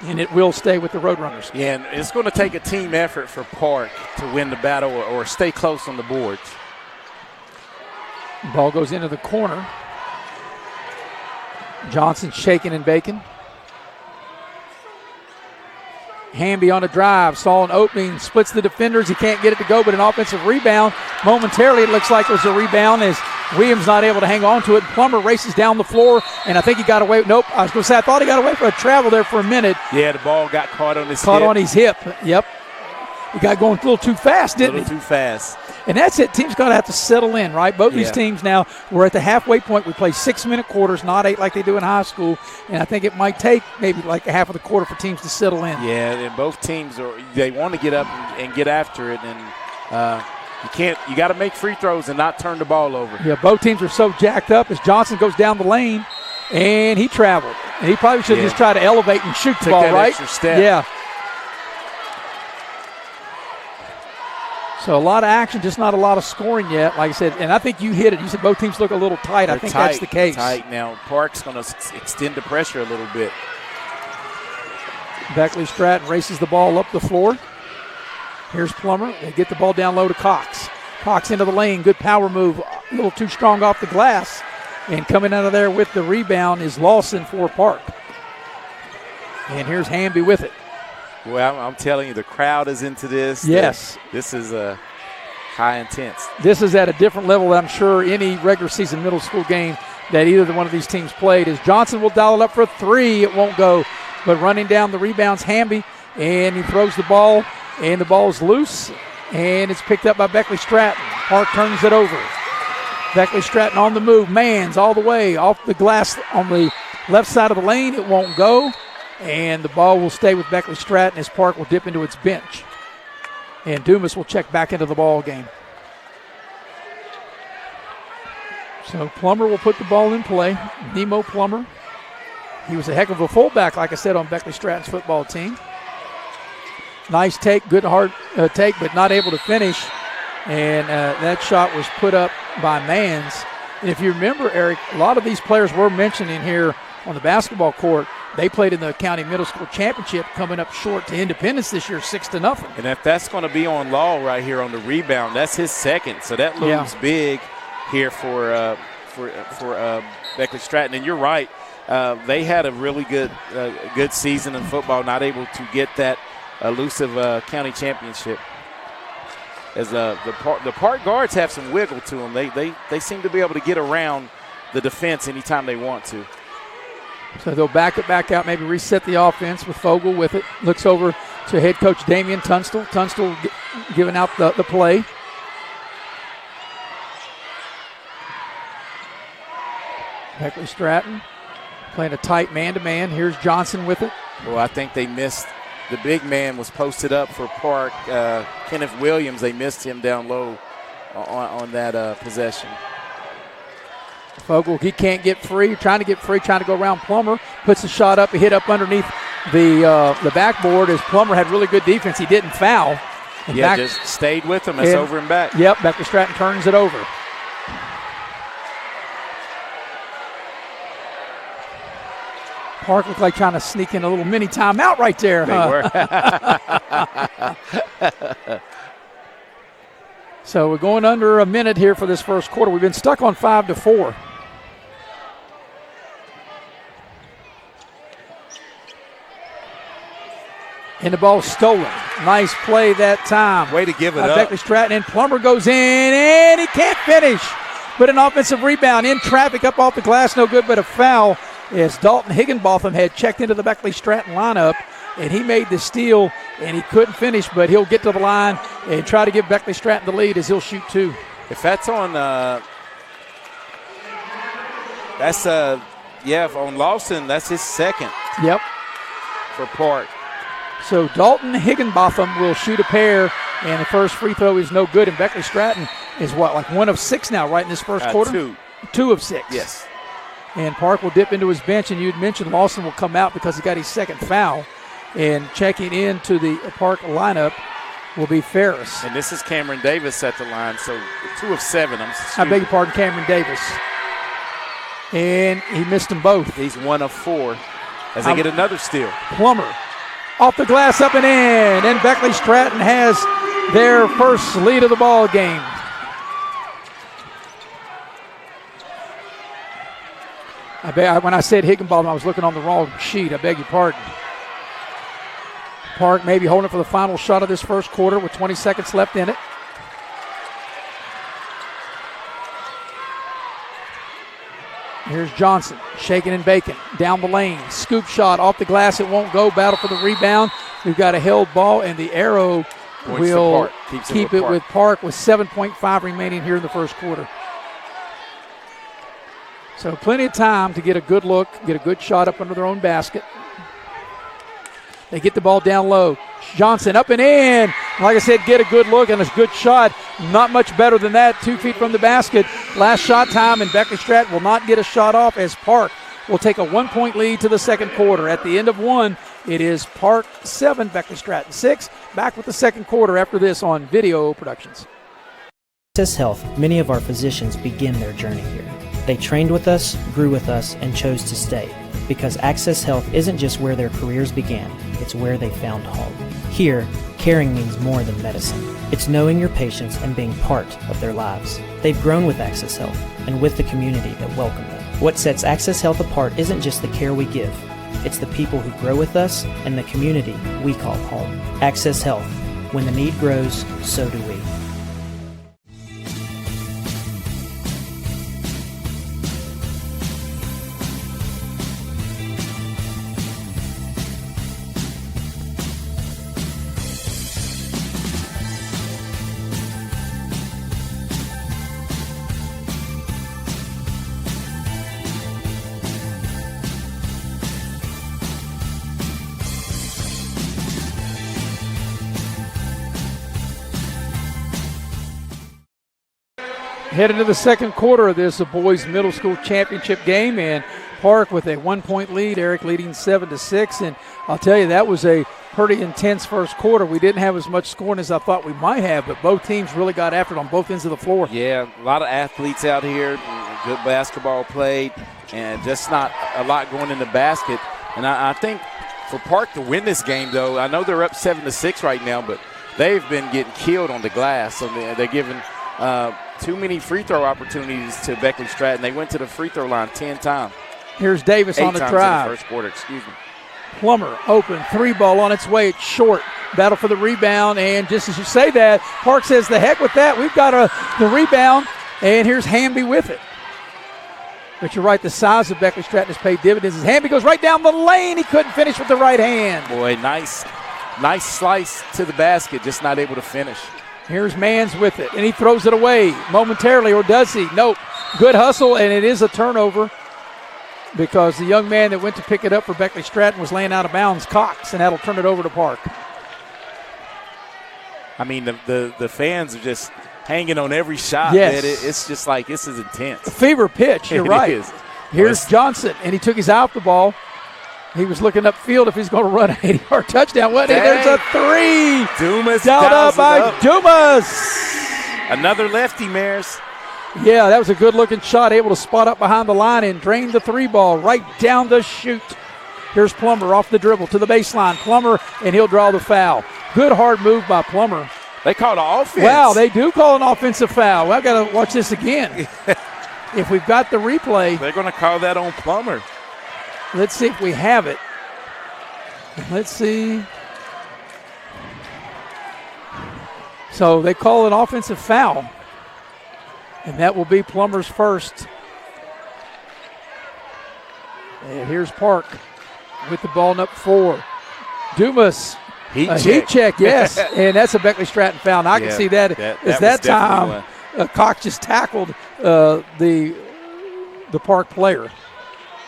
And it will stay with the Roadrunners. Yeah, and it's going to take a team effort for Park to win the battle or stay close on the boards. Ball goes into the corner. Johnson shaking and baking. Hamby on a drive, saw an opening, splits the defenders. He can't get it to go, but an offensive rebound. Momentarily, it looks like it was a rebound as Williams not able to hang on to it. Plummer races down the floor, and I think he got away. Nope, I was going to say, I thought he got away for a travel there for a minute. Yeah, the ball got caught on his hip. Caught on his hip, yep. He got going a little too fast, didn't he? A little too fast. And that's it. Teams got to have to settle in, right? Both these teams now, we're at the halfway point. We play 6-minute quarters, not 8 like they do in high school. And I think it might take maybe like a half of the quarter for teams to settle in. Yeah, and both teams they want to get up and get after it. And you got to make free throws and not turn the ball over. Yeah, both teams are so jacked up as Johnson goes down the lane, and he traveled. And he probably should just try to elevate and shoot the ball, that right? Extra step. Yeah. So a lot of action, just not a lot of scoring yet, like I said. And I think you hit it. You said both teams look a little tight. They're I think tight, that's the case. Tight. Now Park's going to extend the pressure a little bit. Beckley-Stratton races the ball up the floor. Here's Plummer. They get the ball down low to Cox. Cox into the lane. Good power move. A little too strong off the glass. And coming out of there with the rebound is Lawson for Park. And here's Hamby with it. Well, I'm telling you, the crowd is into this. Yes. This is high intense. This is at a different level than I'm sure any regular season middle school game that either one of these teams played. As Johnson will dial it up for a 3. It won't go. But running down the rebounds, Hamby, and he throws the ball, and the ball is loose, and it's picked up by Beckley-Stratton. Park turns it over. Beckley-Stratton on the move. Mans all the way off the glass on the left side of the lane. It won't go. And the ball will stay with Beckley-Stratton as Park will dip into its bench. And Dumas will check back into the ball game. So Plummer will put the ball in play. Nemo Plummer. He was a heck of a fullback, like I said, on Beckley-Stratton's football team. Nice take, good hard take, but not able to finish. And that shot was put up by Mans. And if you remember, Eric, a lot of these players were mentioned in here on the basketball court. They played in the county middle school championship, coming up short to Independence this year, 6-0. And if that's going to be on Law right here on the rebound, that's his second. So that looms big here for Beckley-Stratton. And you're right, they had a really good season in football, not able to get that elusive county championship. As the Park guards have some wiggle to them, they seem to be able to get around the defense anytime they want to. So they'll back it back out, maybe reset the offense with Fogle with it. Looks over to head coach Damian Tunstall. Tunstall giving out the play. Beckley-Stratton playing a tight man-to-man. Here's Johnson with it. Well, I think they missed. The big man was posted up for Park. Kenneth Williams, they missed him down low on that possession. Fogle, he can't get free. Trying to get free, trying to go around Plummer. Puts the shot up, a hit up underneath the backboard as Plummer had really good defense. He didn't foul. Just stayed with him. It's over and back. Yep, Beckley-Stratton turns it over. Park looked like trying to sneak in a little mini timeout right there. They were. So we're going under a minute here for this first quarter. We've been stuck on 5-4. And the ball stolen. Nice play that time. Way to give it up. Beckley-Stratton, and Plummer goes in, and he can't finish. But an offensive rebound in traffic up off the glass, no good, but a foul as Dalton Higginbotham had checked into the Beckley-Stratton lineup, and he made the steal, and he couldn't finish, but he'll get to the line and try to give Beckley-Stratton the lead as he'll shoot two. If that's on, on Lawson, that's his second. Yep. For Park. So Dalton Higginbotham will shoot a pair, and the first free throw is no good, and Beckley-Stratton is like 1 of 6 now, right in this first quarter? 2 of 6. Yes. And Park will dip into his bench, and you'd mentioned Lawson will come out because he got his second foul. And checking into the Park lineup will be Ferris. And this is Cameron Davis at the line, so 2 of 7. I beg your pardon, Cameron Davis. And he missed them both. He's 1 of 4 as they get another steal. Plummer off the glass, up and in. And Beckley-Stratton has their first lead of the ball game. When I said Higginbotham, I was looking on the wrong sheet. I beg your pardon. Park maybe holding it for the final shot of this first quarter with 20 seconds left in it. Here's Johnson, shaking and baking, down the lane. Scoop shot off the glass, it won't go. Battle for the rebound. We've got a held ball, and the arrow will keep it with Park with 7.5 remaining here in the first quarter. So plenty of time to get a good look, get a good shot up under their own basket. They get the ball down low. Johnson up and in. Like I said, get a good look and a good shot. Not much better than that, 2 feet from the basket. Last shot time, and Beckley-Stratton will not get a shot off as Park will take a 1-point lead to the second quarter. At the end of 1, it is Park 7, Beckley-Stratton 6. Back with the second quarter after this on Video Productions. Access Health, many of our physicians begin their journey here. They trained with us, grew with us, and chose to stay. Because Access Health isn't just where their careers began, it's where they found home. Here, caring means more than medicine. It's knowing your patients and being part of their lives. They've grown with Access Health and with the community that welcome them. What sets Access Health apart isn't just the care we give, it's the people who grow with us and the community we call home. Access Health. When the need grows, so do we. Headed to the second quarter of this boys middle school championship game, and Park with a 1-point lead. Eric leading 7-6, and I'll tell you, that was a pretty intense first quarter. We didn't have as much scoring as I thought we might have, but both teams really got after it on both ends of the floor. Yeah, a lot of athletes out here, good basketball played, and just not a lot going in the basket. And I think for Park to win this game, though, I know they're up 7-6 right now, but they've been getting killed on the glass. So they're giving too many free throw opportunities to Beckley-Stratton. They went to the free throw line 10 times. Here's Davis on the drive. In the first quarter, excuse me. Plummer open, 3 ball on its way. It's short. Battle for the rebound, and just as you say that, Park says, the heck with that. We've got the rebound, and here's Hamby with it. But you're right, the size of Beckley-Stratton has paid dividends. As Hamby goes right down the lane, he couldn't finish with the right hand. Boy, nice Nice slice to the basket, just not able to finish. Here's Mans with it, and he throws it away momentarily, or does he? Nope. Good hustle, and it is a turnover because the young man that went to pick it up for Beckley-Stratton was laying out of bounds, Cox, and that'll turn it over to Park. I mean, the fans are just hanging on every shot. Yes. Man. It's just like this is intense. Fever pitch, you're right. It is. Here's Johnson, and he took his eye off the ball. He was looking upfield if he's going to run an 80-yard touchdown. There's a three. Dumas dialed up by Dumas. Another lefty, Mares. Yeah, that was a good-looking shot, able to spot up behind the line and drain the three ball right down the chute. Here's Plummer off the dribble to the baseline. Plummer, and he'll draw the foul. Good hard move by Plummer. They call the offense. Wow, they do call an offensive foul. Well, I've got to watch this again. If we've got the replay. They're going to call that on Plummer. Let's see if we have it. Let's see. So they call an offensive foul. And that will be Plummer's first. And here's Park with the ball up 4. Dumas. Heat check, yes. And that's a Beckley-Stratton foul. And I can see that that time Cox just tackled the Park player.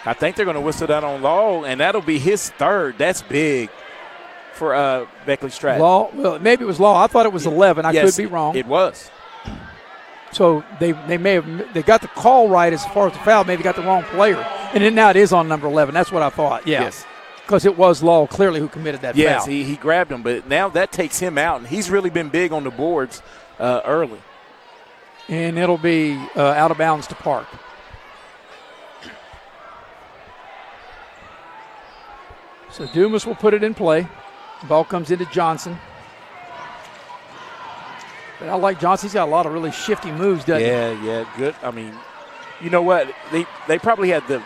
I think they're going to whistle that on Law, and that'll be his third. That's big for Beckley-Stratton. Law, well, maybe it was Law. I thought it was 11. I could be wrong. It was. So they got the call right as far as the foul. Maybe got the wrong player. And then now it is on number 11. That's what I thought. Yeah. Yes. Because it was Law clearly who committed that foul. Yes, he grabbed him, but now that takes him out, and he's really been big on the boards early. And it'll be out of bounds to Park. So Dumas will put it in play. The ball comes into Johnson. But I like Johnson. He's got a lot of really shifty moves, doesn't he? Yeah, good. I mean, you know what? They probably had the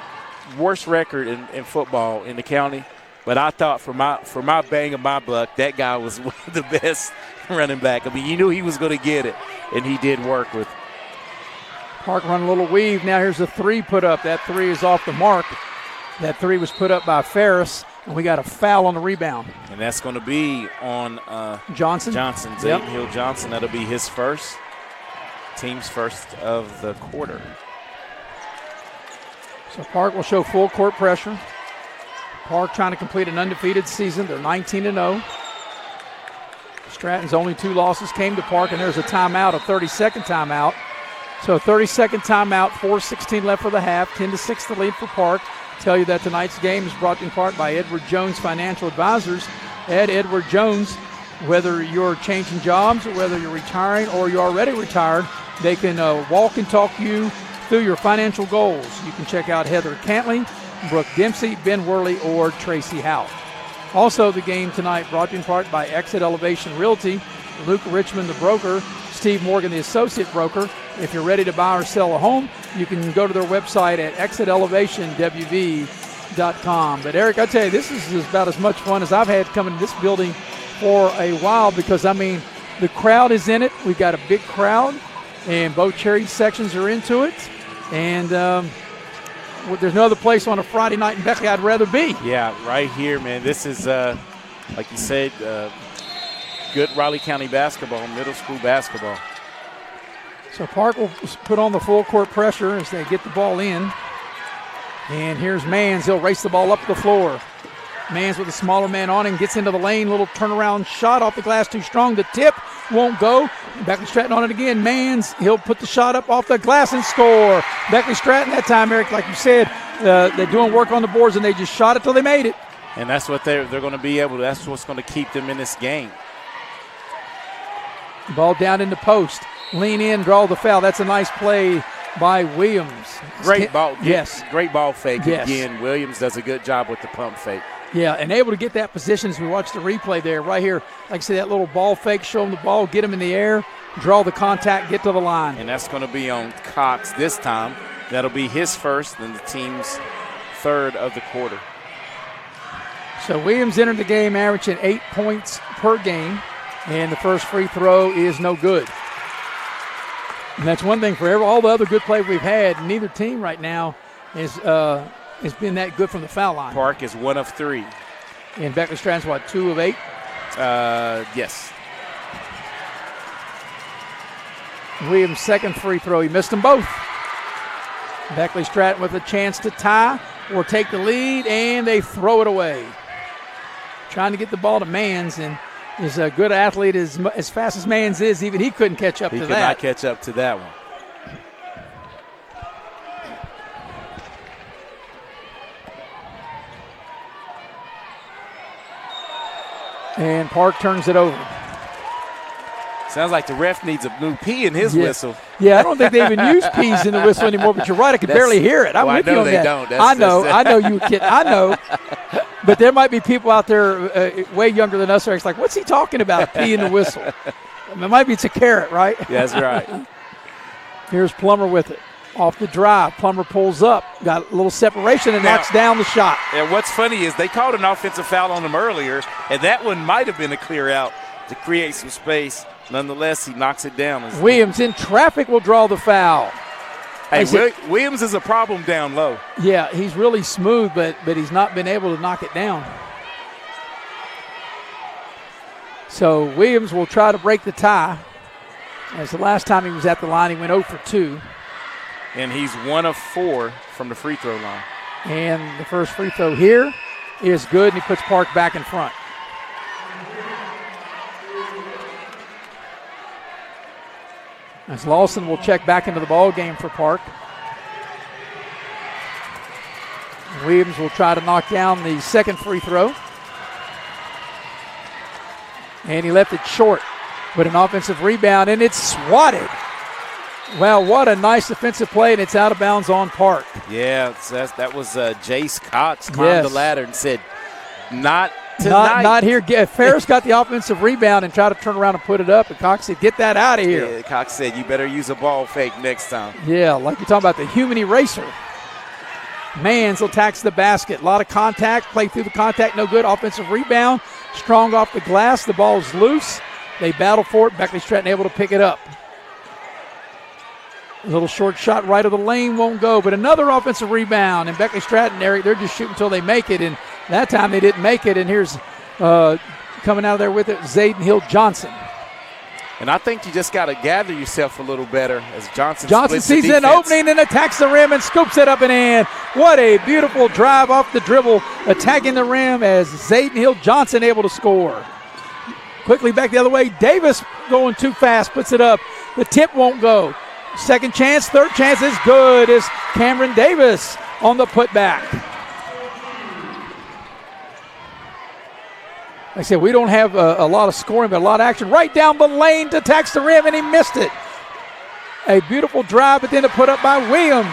worst record in football in the county. But I thought for my bang of my buck, that guy was one of the best running back. I mean, you knew he was going to get it, and he did work with it. Park run a little weave. Now here's a three put up. That three is off the mark. That three was put up by Ferris, and we got a foul on the rebound. And that's going to be on Johnson. Zayden Hill Johnson. That'll be his first, team's first of the quarter. So Park will show full court pressure. Park trying to complete an undefeated season. They're 19-0. Stratton's only 2 losses came to Park, and there's a timeout, a 30-second timeout. So a 30-second timeout, 4:16 left for the half, 10-6 the lead for Park. Tell you that tonight's game is brought to you in part by Edward Jones Financial Advisors. Edward Jones, whether you're changing jobs or whether you're retiring or you're already retired, they can walk and talk you through your financial goals. You can check out Heather Cantley, Brooke Dempsey, Ben Worley, or Tracy Howe. Also, the game tonight brought to you in part by Exit Elevation Realty, Luke Richmond, the broker, Steve Morgan, the associate broker. If you're ready to buy or sell a home, you can go to their website at exitelevationwv.com. But, Eric, I tell you, this is about as much fun as I've had coming to this building for a while because, I mean, the crowd is in it. We've got a big crowd, and both charity sections are into it. And there's no other place on a Friday night in Beckley I'd rather be. Yeah, right here, man. This is, like you said, good Raleigh County basketball, middle school basketball. So Park will put on the full court pressure as they get the ball in. And here's Mans. He'll race the ball up the floor. Mans with a smaller man on him, gets into the lane. Little turnaround shot off the glass, too strong. The tip won't go. Beckley-Stratton on it again. Mans, he'll put the shot up off the glass and score. Beckley-Stratton that time, Eric, like you said, they're doing work on the boards, and they just shot it till they made it. And that's what they're going to be able to, that's what's going to keep them in this game. Ball down in the post. Lean in, draw the foul. That's a nice play by Williams. Great ball. Yes. Great ball fake. Yes. Again, Williams does a good job with the pump fake. Yeah, and able to get that position as we watch the replay there. Right here, like I said, that little ball fake, show him the ball, get him in the air, draw the contact, get to the line. And that's going to be on Cox this time. That'll be his first and the team's third of the quarter. So Williams entered the game averaging 8 points per game, and the first free throw is no good. And that's one thing for all the other good play we've had. Neither team right now has been that good from the foul line. Park is 1 of 3. And Beckley-Stratton's, 2 of 8? Yes. Williams' second free throw. He missed them both. Beckley-Stratton with a chance to tie or take the lead, and they throw it away. Trying to get the ball to Mans, and is a good athlete as fast as Mans is. Even he couldn't catch up to that. He could not catch up to that one. And Park turns it over. Sounds like the ref needs a new P in his whistle. Yeah, I don't think they even use P's in the whistle anymore, but you're right. I could barely hear it. I'm with you on that. Don't. I know you kid. I know. But there might be people out there way younger than us who are like, what's he talking about, P in the whistle? Maybe it's a carrot, right? Yeah, that's right. Here's Plummer with it. Off the drive, Plummer pulls up, got a little separation and knocks down the shot. And what's funny is they called an offensive foul on him earlier, and that one might have been a clear out to create some space. Nonetheless, he knocks it down. Williams in traffic will draw the foul. Hey, Williams is a problem down low. Yeah, he's really smooth, but he's not been able to knock it down. So Williams will try to break the tie. As the last time he was at the line, he went 0 for 2. And he's 1 of 4 from the free throw line. And the first free throw here is good, and he puts Park back in front. As Lawson will check back into the ball game for Park. Williams will try to knock down the second free throw. And he left it short with an offensive rebound, and it's swatted. Well, what a nice defensive play, and it's out of bounds on Park. Yeah, that was Jace Cox climbed the ladder and said, not tonight. Not here. Ferris got the offensive rebound and tried to turn around and put it up, and Cox said, get that out of here. Yeah, Cox said, you better use a ball fake next time. Yeah, like you're talking about the human eraser. Mans attacks the basket. A lot of contact, play through the contact, no good. Offensive rebound, strong off the glass. The ball's loose. They battle for it. Beckley-Stratton able to pick it up. A little short shot right of the lane won't go, but another offensive rebound. And Beckley-Stratton, they're just shooting until they make it, and that time they didn't make it. And here's coming out of there with it, Zayden Hill-Johnson. And I think you just got to gather yourself a little better as Johnson sees an opening and attacks the rim and scoops it up and in. What a beautiful drive off the dribble, attacking the rim as Zayden Hill-Johnson able to score. Quickly back the other way. Davis going too fast, puts it up. The tip won't go. Second chance, third chance is good as Cameron Davis on the putback. Like I said, we don't have a lot of scoring, but a lot of action. Right down the lane to attacks the rim, and he missed it. A beautiful drive, but then to put up by Williams.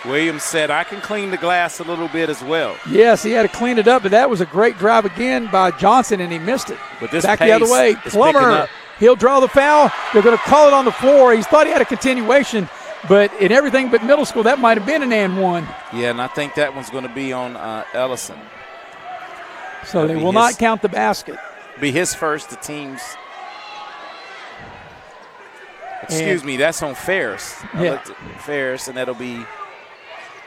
Williams said, I can clean the glass a little bit as well. Yes, he had to clean it up, but that was a great drive again by Johnson, and he missed it. But this back the other way. Plummer, he'll draw the foul. They're going to call it on the floor. He thought he had a continuation, but in everything but middle school, that might have been an and one. Yeah, and I think that one's going to be on Ellison. So they will not count the basket. Be his first, the team's. Excuse me, that's on Ferris. Yeah. Ferris, and that'll be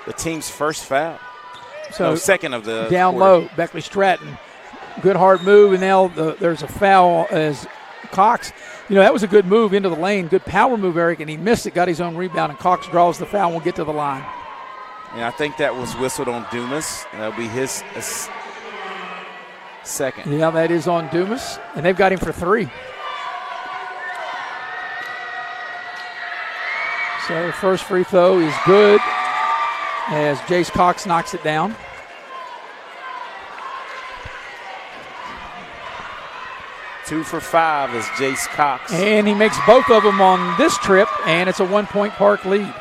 the team's first foul. So second of the down quarter. low, Beckley-Stratton. Good hard move, and now there's a foul as Cox. That was a good move into the lane. Good power move, Eric, and he missed it, got his own rebound, and Cox draws the foul and will get to the line. And I think that was whistled on Dumas. That'll be his second. Yeah, that is on Dumas, and they've got him for 3. So first free throw is good as Jace Cox knocks it down. Two for 5 is Jace Cox. And he makes both of them on this trip, and it's a 1-point Park lead.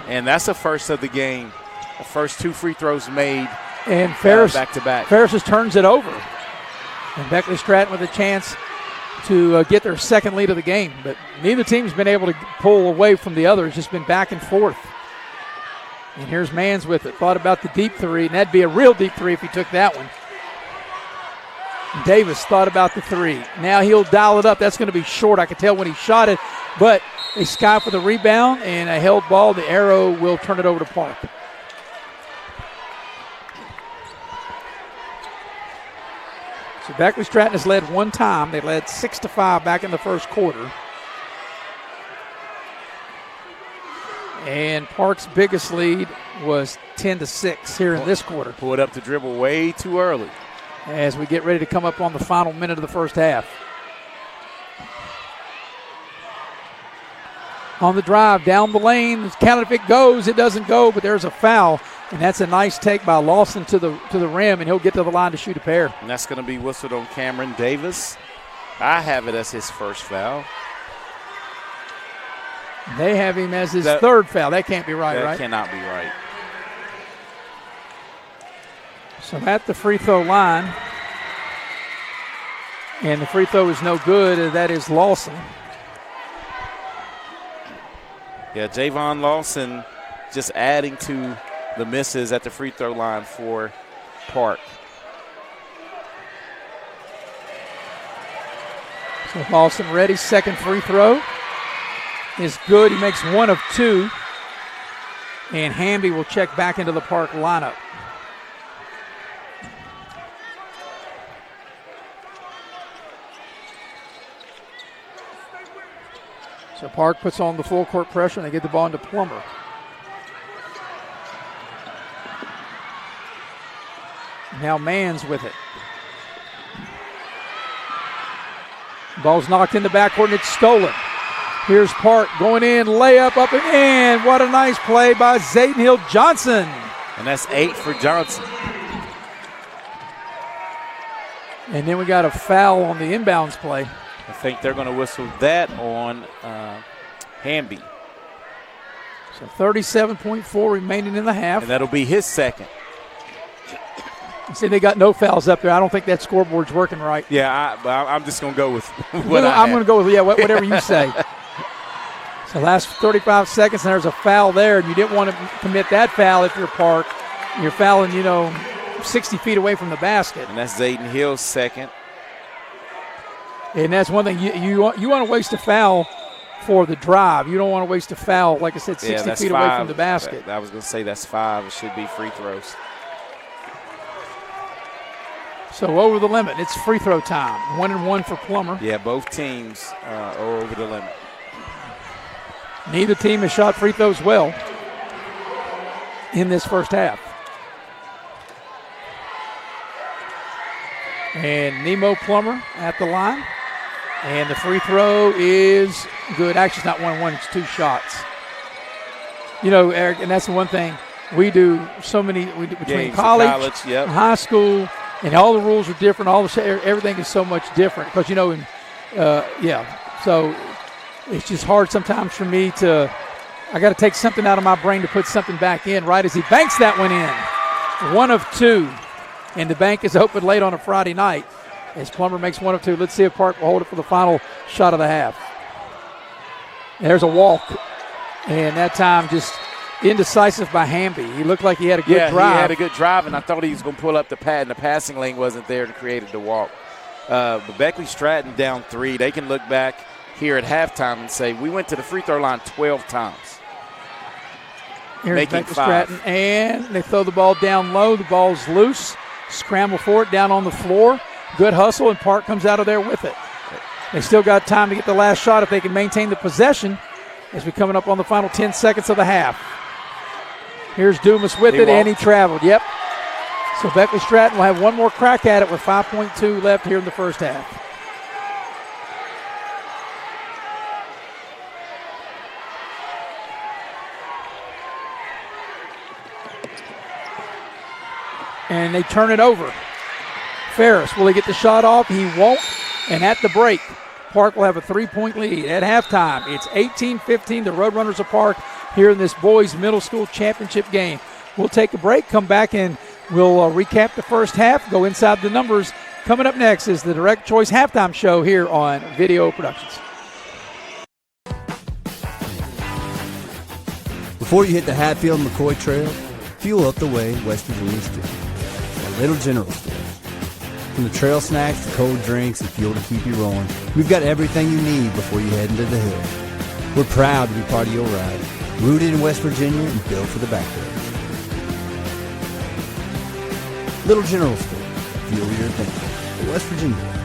And that's the first of the game. The first 2 free throws made. And Ferris back-to-back. Ferris just turns it over. And Beckley-Stratton with a chance to get their second lead of the game. But neither team's been able to pull away from the other. It's just been back and forth. And here's Mans with it. Thought about the deep 3, and that'd be a real deep 3 if he took that one. Davis thought about the 3. Now he'll dial it up. That's going to be short. I could tell when he shot it. But a sky for the rebound and a held ball. The arrow will turn it over to Park. So Beckley-Stratton has led one time. They led 6-5 back in the first quarter. And Park's biggest lead was 10-6 here in this quarter. Pulled up the dribble way too early. As we get ready to come up on the final minute of the first half. On the drive, down the lane, counted if it goes, it doesn't go, but there's a foul. And that's a nice take by Lawson to the rim, and he'll get to the line to shoot a pair. And that's going to be whistled on Cameron Davis. I have it as his first foul. They have him as his third foul. That can't be right, right? That cannot be right. So at the free throw line, and the free throw is no good, and that is Lawson. Yeah, Javon Lawson just adding to the misses at the free throw line for Park. So Lawson ready, second free throw is good. He makes one of two, and Hamby will check back into the Park lineup. So Park puts on the full court pressure, and they get the ball into Plummer. Now Mann's with it. Ball's knocked in the backcourt, and it's stolen. Here's Park going in, layup up and in. What a nice play by Zayden Hill Johnson. And that's 8 for Johnson. And then we got a foul on the inbounds play. I think they're going to whistle that on Hamby. So 37.4 remaining in the half. And that'll be his second. See, they got no fouls up there. I don't think that scoreboard's working right. Yeah, I'm just going to go with what I'm going to go with, whatever you say. So last 35 seconds, and there's a foul there, and you didn't want to commit that foul if you're Park. You're fouling, 60 feet away from the basket. And that's Zayden Hill's second. And that's one thing. You want to waste a foul for the drive. You don't want to waste a foul, like I said, 60 feet away from the basket. I was going to say that's 5. It should be free throws. So over the limit. It's free throw time. 1-1 for Plummer. Yeah, both teams are over the limit. Neither team has shot free throws well in this first half. And Nemo Plummer at the line. And the free throw is good. Actually, it's not 1-1. It's 2 shots. Eric, and that's the one thing. We do so many between Games college yep. high school, and all the rules are different. Everything is so much different because, so it's just hard sometimes for me I got to take something out of my brain to put something back in right as he banks that one in. 1 of 2. And the bank is open late on a Friday night as Plummer makes 1 of 2. Let's see if Park will hold it for the final shot of the half. There's a walk. And that time just indecisive by Hamby. He looked like he had a good drive. He had a good drive, and I thought he was going to pull up the pad, and the passing lane wasn't there to create the walk. But Beckley-Stratton down 3. They can look back here at halftime and say, we went to the free throw line 12 times. Here's making 5. Beckley-Stratton, and they throw the ball down low. The ball's loose. Scramble for it down on the floor. Good hustle, and Park comes out of there with it. They still got time to get the last shot if they can maintain the possession as we're coming up on the final 10 seconds of the half. Here's Dumas with it, and he traveled. Yep. So Beckley-Stratton will have one more crack at it with 5.2 left here in the first half. And they turn it over. Ferris, will he get the shot off? He won't. And at the break, Park will have a 3-point lead. At halftime, it's 18-15, the Roadrunners of Park here in this boys middle school championship game. We'll take a break, come back, and we'll recap the first half, go inside the numbers. Coming up next is the Direct Choice Halftime Show here on Video Productions. Before you hit the Hatfield-McCoy Trail, fuel up the way West Virginians do. At Little General Store. From the trail snacks to cold drinks and fuel to keep you rolling, we've got everything you need before you head into the hill. We're proud to be part of your ride. Rooted in West Virginia and built for the backwoods. Little General Store. Fuel your thinking. West Virginia.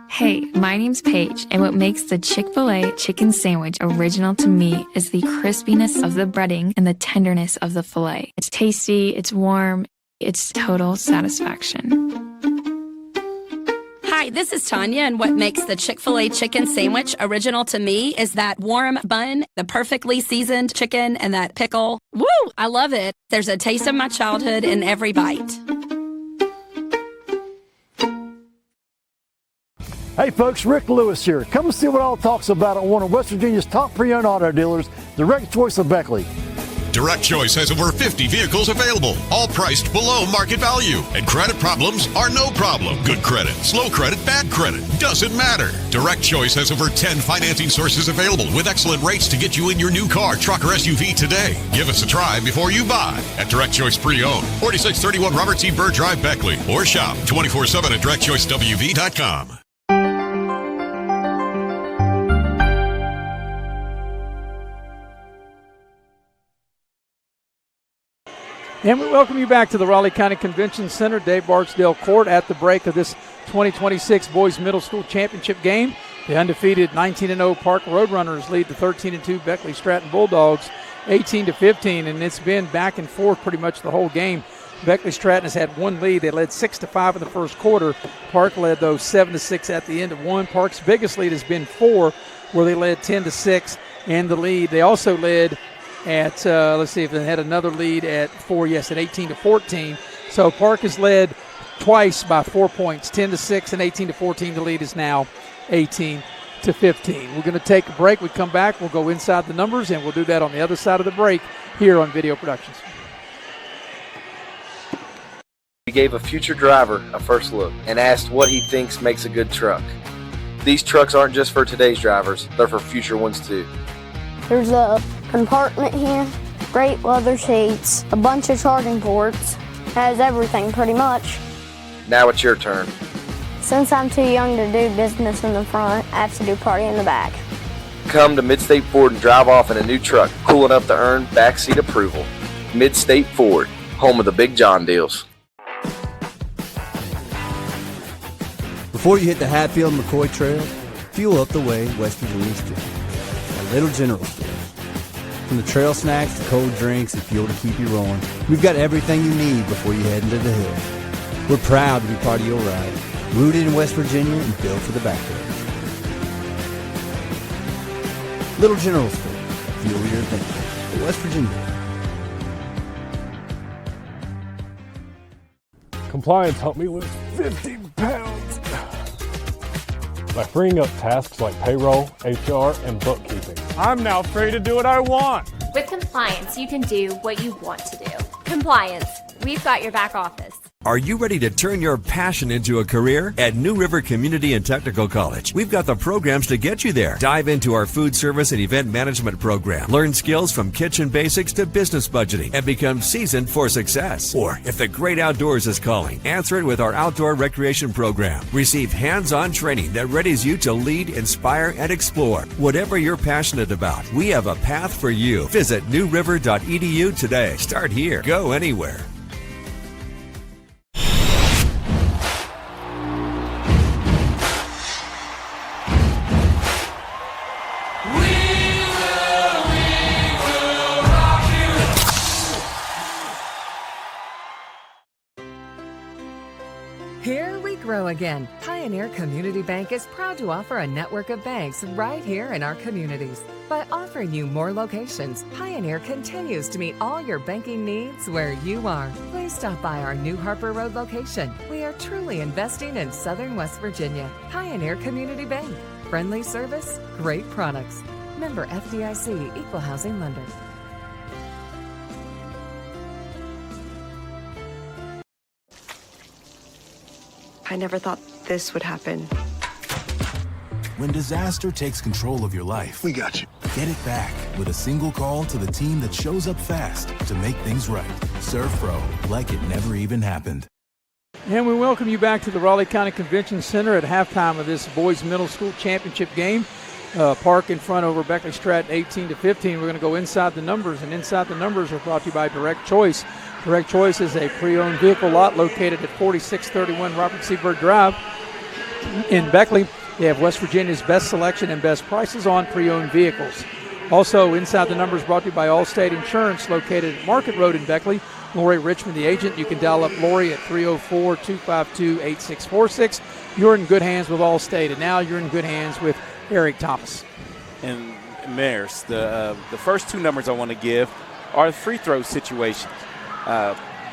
Hey, my name's Paige, and what makes the Chick-fil-A chicken sandwich original to me is the crispiness of the breading and the tenderness of the filet. It's tasty, it's warm, it's total satisfaction. Hi, this is Tanya, and what makes the Chick-fil-A chicken sandwich original to me is that warm bun, the perfectly seasoned chicken, and that pickle. Woo! I love it. There's a taste of my childhood in every bite. Hey folks, Rick Lewis here. Come and see what all talks about at one of West Virginia's top pre-owned auto dealers, Direct Choice of Beckley. Direct Choice has over 50 vehicles available, all priced below market value. And credit problems are no problem. Good credit, slow credit, bad credit, doesn't matter. Direct Choice has over 10 financing sources available with excellent rates to get you in your new car, truck, or SUV today. Give us a try before you buy at Direct Choice Pre-Owned, 4631 Robert C. Byrd Drive, Beckley, or shop 24/7 at directchoicewv.com. And we welcome you back to the Raleigh County Convention Center, Dave Barksdale Court, at the break of this 2026 Boys Middle School Championship game. The undefeated 19-0 Park Roadrunners lead the 13-2 Beckley-Stratton Bulldogs 18-15, and it's been back and forth pretty much the whole game. Beckley-Stratton has had one lead. They led 6-5 in the first quarter. Park led, though, 7-6 at the end of one. Park's biggest lead has been 4, where they led 10-6 in the lead. They also led at, let's see if they had another lead at 4, yes, at 18-14. So Park has led twice by 4 points, 10-6 and 18-14. The lead is now 18-15. We're going to take a break. We come back, we'll go inside the numbers, and we'll do that on the other side of the break here on Video Productions. We gave a future driver a first look and asked what he thinks makes a good truck. These trucks aren't just for today's drivers, they're for future ones too. There's a compartment here, great leather seats, a bunch of charging ports, has everything pretty much. Now it's your turn. Since I'm too young to do business in the front, I have to do party in the back. Come to Midstate Ford and drive off in a new truck, cool enough to earn backseat approval. Midstate Ford, home of the Big John deals. Before you hit the Hatfield-McCoy Trail, fuel up the way West Virginians do. At Little General Stores. From the trail snacks to cold drinks and fuel to keep you rolling, we've got everything you need before you head into the hills. We're proud to be part of your ride, rooted in West Virginia and built for the backwoods. Little General Store, fuel your thinking. West Virginia. Compliance helped me lose 50 pounds by freeing up tasks like payroll, HR, and bookkeeping. I'm now free to do what I want. With Compliance, you can do what you want to do. Compliance, we've got your back office. Are you ready to turn your passion into a career? At New River Community and Technical College, we've got the programs to get you there. Dive into our food service and event management program. Learn skills from kitchen basics to business budgeting and become seasoned for success. Or if the great outdoors is calling, answer it with our outdoor recreation program. Receive hands-on training that readies you to lead, inspire, and explore. Whatever you're passionate about, we have a path for you. Visit newriver.edu today. Start here. Go anywhere. Here we grow again. Pioneer Community Bank is proud to offer a network of banks right here in our communities. By offering you more locations, Pioneer continues to meet all your banking needs where you are. Please stop by our New Harper Road location. We are truly investing in Southern West Virginia. Pioneer Community Bank. Friendly service, great products. Member FDIC, Equal Housing Lender. I never thought this would happen. When disaster takes control of your life, we got you. Get it back with a single call to the team that shows up fast to make things right. Serve Pro, like it never even happened. And we welcome you back to the Raleigh County Convention Center at halftime of this boys middle school championship game. Park in front over Beckley-Stratton 18-15. We're going to go inside the numbers, and inside the numbers are brought to you by Direct Choice. Direct Choice is a pre-owned vehicle lot located at 4631 Robert Seabird Drive in Beckley. They have West Virginia's best selection and best prices on pre-owned vehicles. Also, inside the numbers brought to you by Allstate Insurance, located at Market Road in Beckley. Lori Richmond, the agent. You can dial up Lori at 304-252-8646. You're in good hands with Allstate, and now you're in good hands with Eric Thomas. And Maris, the first two numbers I want to give are the free throw situations.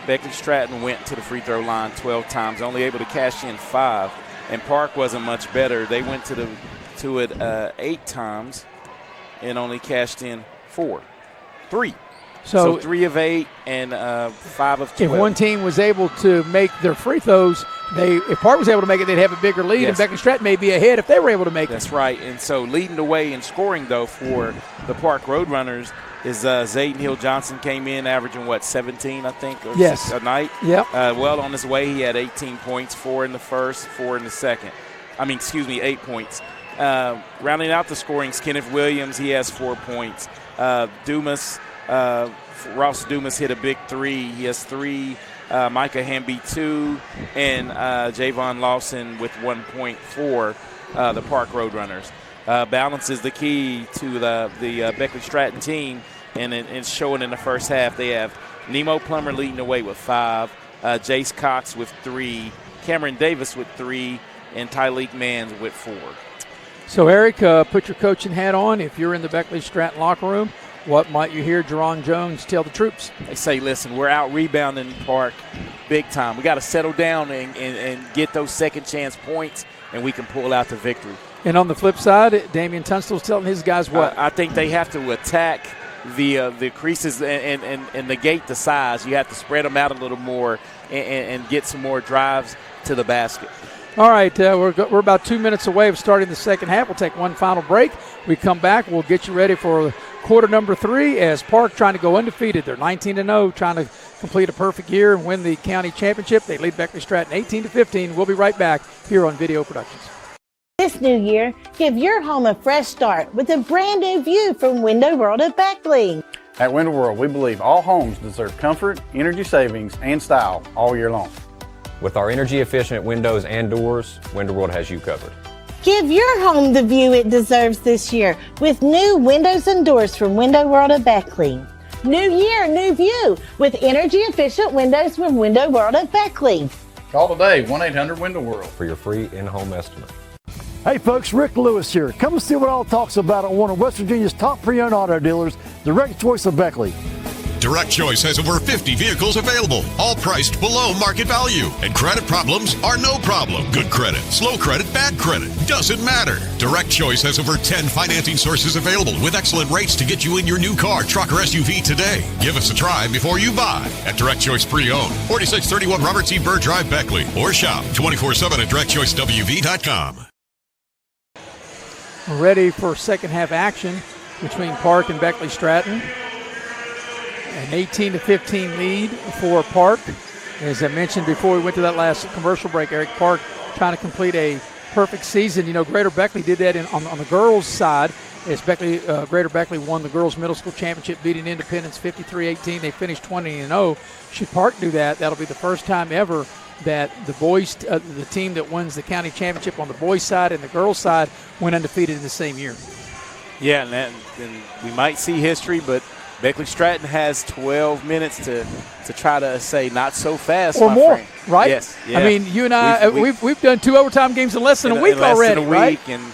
Beckley-Stratton went to the free throw line 12 times, only able to cash in 5. And Park wasn't much better. They went to it 8 times and only cashed in 3. So 3 of 8 and 5 of 12. If one team was able to make their free throws, if Park was able to make it, they'd have a bigger lead, yes. And Beckley-Stratton may be ahead if they were able to make it. That's right. And so leading the way in scoring, though, for the Park Roadrunners is Zayden Hill-Johnson came in averaging, 17, I think, or yes. a night? Yep. Well on his way. He had 18 points, 4 in the first, 4 in the second. 8 points. Rounding out the scorings, Kenneth Williams, he has 4 points. Ross Dumas hit a big 3. He has 3. Micah Hamby 2. And Javon Lawson with 1 point for the Park Roadrunners. Balance is the key to the Beckley-Stratton team, and it's showing in the first half. They have Nemo Plummer leading the way with 5, Jace Cox with 3, Cameron Davis with 3, and Tyleek Manns with 4. So, Eric, put your coaching hat on. If you're in the Beckley-Stratton locker room, what might you hear Jerron Jones tell the troops? They say, listen, we're out rebounding Park big time. We got to settle down and get those second chance points, and we can pull out the victory. And on the flip side, Damian Tunstall's telling his guys what? I think they have to attack the creases and negate the size. You have to spread them out a little more and get some more drives to the basket. All right, we're about 2 minutes away from starting the second half. We'll take one final break. We come back, we'll get you ready for quarter number 3 as Park trying to go undefeated. They're 19-0, trying to complete a perfect year and win the county championship. They lead Beckley-Stratton 18-15. We'll be right back here on Video Productions. This new year, give your home a fresh start with a brand new view from Window World of Beckley. At Window World, we believe all homes deserve comfort, energy savings, and style all year long. With our energy-efficient windows and doors, Window World has you covered. Give your home the view it deserves this year with new windows and doors from Window World of Beckley. New year, new view with energy-efficient windows from Window World of Beckley. Call today, 1-800-WINDOW-WORLD for your free in-home estimate. Hey folks, Rick Lewis here. Come and see what all talks about at one of West Virginia's top pre-owned auto dealers, Direct Choice of Beckley. Direct Choice has over 50 vehicles available, all priced below market value. And credit problems are no problem. Good credit, slow credit, bad credit, doesn't matter. Direct Choice has over 10 financing sources available with excellent rates to get you in your new car, truck, or SUV today. Give us a try before you buy at Direct Choice Pre-Owned, 4631 Robert C. Byrd Drive, Beckley, or shop 24/7 at directchoicewv.com. Ready for second half action between Park and Beckley-Stratton. An 18-15 lead for Park. As I mentioned before we went to that last commercial break, Eric, Park trying to complete a perfect season. You know, Greater Beckley did that on the girls' side as Greater Beckley won the girls' middle school championship, beating Independence 53-18. They finished 20-0. Should Park do that, that'll be the first time ever that the boys, the team that wins the county championship on the boys' side and the girls' side, went undefeated in the same year. Yeah, and we might see history, but Beckley-Stratton has 12 minutes to try to say not so fast, or my more, friend. right? Yes. Yeah. I mean, you and I, we've done 2 overtime games in less than a week already, right? And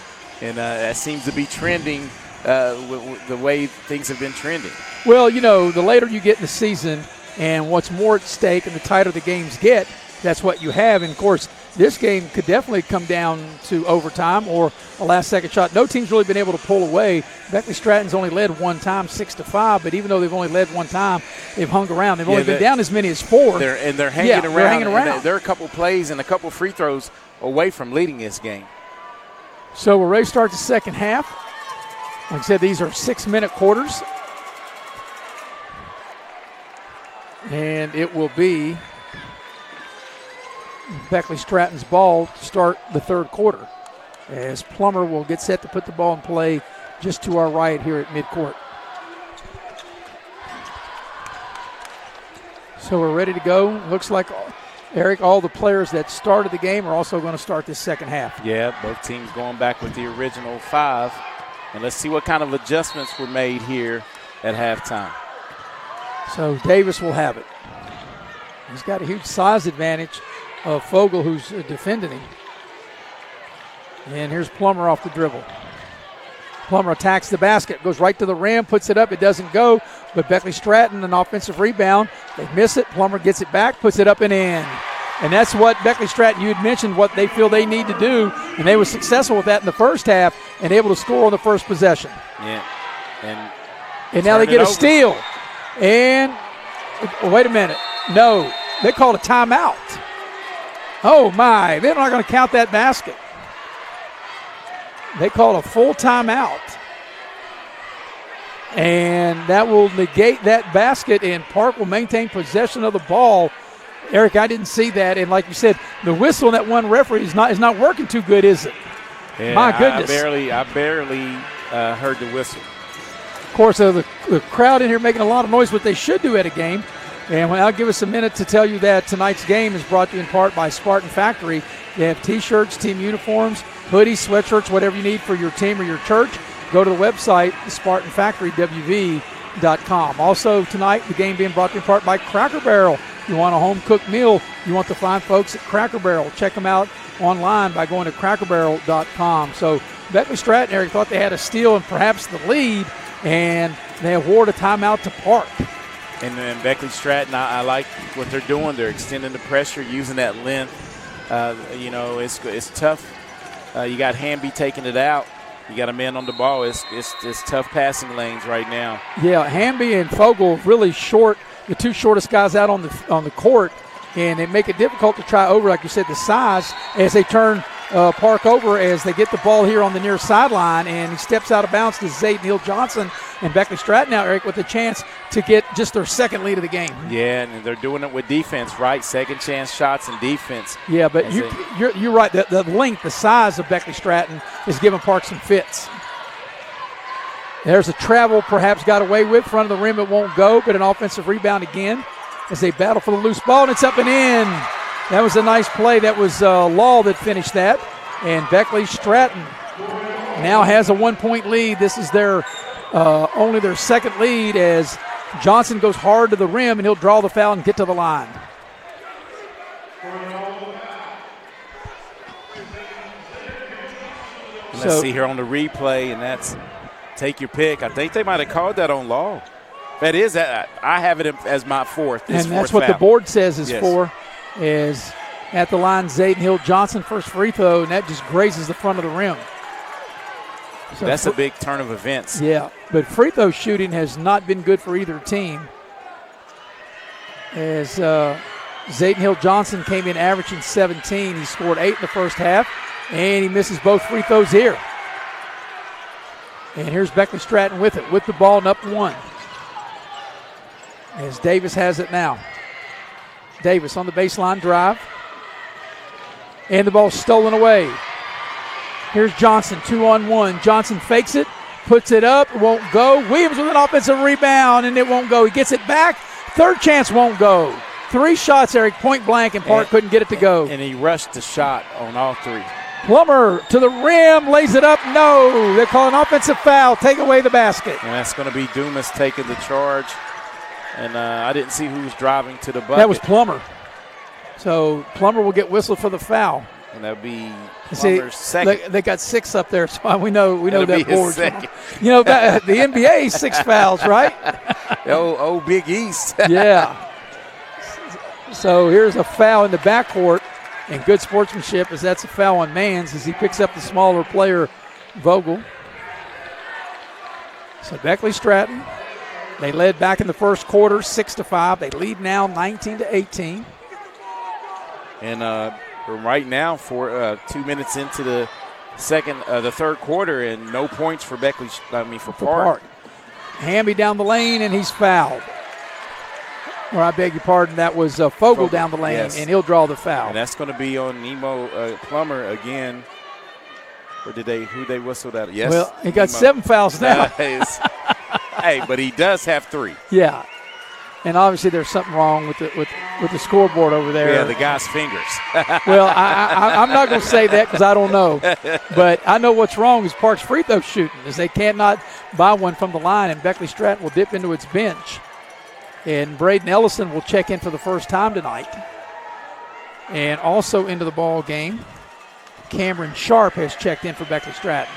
that seems to be trending the way things have been trending. Well, you know, the later you get in the season and what's more at stake and the tighter the games get, that's what you have. And, of course, this game could definitely come down to overtime or a last-second shot. No team's really been able to pull away. Beckley-Stratton's only led one time, 6-5, but even though they've only led one time, they've hung around. They've only been down as many as 4. They're hanging around. They're hanging around. They're a couple plays and a couple free throws away from leading this game. So we're ready to start the second half. Like I said, these are 6-minute quarters. And it will be Beckley-Stratton's ball to start the third quarter, as Plummer will get set to put the ball in play just to our right here at midcourt. So we're ready to go. Looks like, Eric, all the players that started the game are also going to start this second half. Yeah, both teams going back with the original 5. And let's see what kind of adjustments were made here at halftime. So Davis will have it. He's got a huge size advantage of Fogle, who's defending him. And here's Plummer off the dribble. Plummer attacks the basket, goes right to the rim, puts it up. It doesn't go, but Beckley-Stratton, an offensive rebound. They miss it. Plummer gets it back, puts it up and in. And that's what Beckley-Stratton, you had mentioned, what they feel they need to do, and they were successful with that in the first half and able to score on the first possession. Yeah. And now they get a steal. And wait a minute. No, they called a timeout. Oh, my. They're not going to count that basket. They called a full timeout. And that will negate that basket, and Park will maintain possession of the ball. Eric, I didn't see that. And like you said, the whistle on that one referee is not working too good, is it? Yeah, My goodness. I barely heard the whistle. Of course, the crowd in here making a lot of noise, what they should do at a game. And I'll give us a minute to tell you that tonight's game is brought to you in part by Spartan Factory. They have T-shirts, team uniforms, hoodies, sweatshirts, whatever you need for your team or your church. Go to the website, SpartanFactoryWV.com. Also tonight, the game being brought to you in part by Cracker Barrel. If you want a home-cooked meal, you want the fine folks at Cracker Barrel. Check them out online by going to crackerbarrel.com. So Beckley-Stratton, Eric, thought they had a steal and perhaps the lead, and they award a timeout to Park. And then Beckley-Stratton, I like what they're doing. They're extending the pressure, using that length. It's tough. You got Hamby taking it out. You got a man on the ball. It's tough passing lanes right now. Yeah, Hamby and Fogle really short, the two shortest guys out on the court, and they make it difficult to try over, like you said, the size as they turn Park over as they get the ball here on the near sideline, and he steps out of bounds to Zayden Hill-Johnson, and Beckley-Stratton now, Eric, with a chance to get just their second lead of the game. Yeah, and they're doing it with defense, right? Second chance shots and defense. Yeah, but you're right. The length, the size of Beckley-Stratton is giving Park some fits. There's a travel, perhaps got away with. Front of the rim, it won't go, but an offensive rebound again as they battle for the loose ball, and it's up and in. That was a nice play. That was Law that finished that. And Beckley-Stratton now has a 1-point lead. This is their only their second lead as Johnson goes hard to the rim, and he'll draw the foul and get to the line. Let's see here on the replay, and that's take your pick. I think they might have called that on Law. That is, I have it as my fourth. And that's what the board says is for. Is at the line, Zayden Hill-Johnson, first free throw, and that just grazes the front of the rim. So that's a big turn of events. Yeah, but free throw shooting has not been good for either team. As Zayden Hill-Johnson came in averaging 17. He scored 8 in the first half, and he misses both free throws here. And here's Beckley-Stratton with it, with the ball and up 1. As Davis has it now. Davis on the baseline drive. And the ball stolen away. Here's Johnson, 2-on-1. Johnson fakes it, puts it up, won't go. Williams with an offensive rebound, and it won't go. He gets it back. Third chance won't go. 3 shots, Eric, point blank, and Park couldn't get it to go. And he rushed the shot on all 3. Plummer to the rim, lays it up. No, they call an offensive foul. Take away the basket. And that's going to be Dumas taking the charge. And I didn't see who was driving to the bucket. That was Plummer. So Plummer will get whistled for the foul. And that'll be Plummer's second. They got 6 up there, so we know that board. Second. You know, the NBA 6 fouls, right? Oh, Big East. Yeah. So here's a foul in the backcourt, And good sportsmanship, as that's a foul on Mans as he picks up the smaller player, Vogel. So Beckley-Stratton, they led back in the first quarter 6-5. They lead now 19-18. And right now, for 2 minutes into the third quarter, and no points for Park. Hamby down the lane, and he's fouled. Or I beg your pardon, that was Fogel down the lane, yes. And he'll draw the foul. And that's going to be on Nemo Plummer again. Or who they whistled at? Yes. Well, he got 7 fouls now. Hey, but he does have 3. Yeah. And obviously there's something wrong with the scoreboard over there. Yeah, the guy's fingers. Well, I'm not going to say that because I don't know. But I know what's wrong is Park's free throw shooting, as they cannot buy one from the line, and Beckley-Stratton will dip into its bench. And Braden Ellison will check in for the first time tonight. And also into the ball game, Cameron Sharp has checked in for Beckley-Stratton.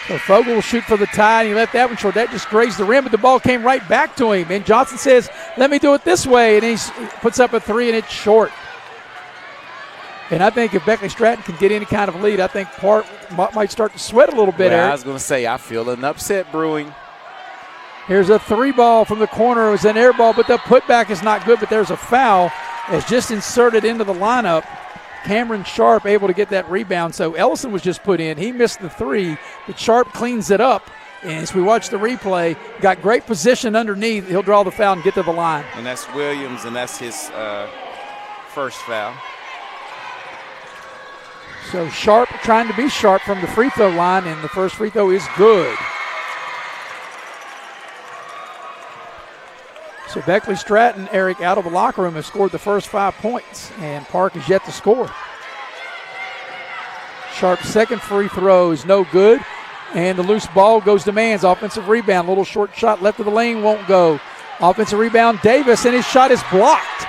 So Fogel will shoot for the tie, and he left that one short. That just grazed the rim, but the ball came right back to him. And Johnson says, let me do it this way. And he puts up a 3, and it's short. And I think if Beckley-Stratton can get any kind of lead, I think Park might start to sweat a little bit. Well, I was going to say, I feel an upset brewing. Here's a 3 ball from the corner. It was an air ball, but the putback is not good. But there's a foul. It's just inserted into the lineup. Cameron Sharp able to get that rebound. So Ellison was just put in. He missed the 3, but Sharp cleans it up. And as we watch the replay, got great position underneath. He'll draw the foul and get to the line. And that's Williams, and that's his first foul. So Sharp trying to be sharp from the free throw line, and the first free throw is good. So Beckley-Stratton, Eric, out of the locker room, has scored the first 5 points, and Park is yet to score. Sharp's second free throw is no good, and the loose ball goes to Mans. Offensive rebound, little short shot left of the lane, won't go. Offensive rebound, Davis, and his shot is blocked.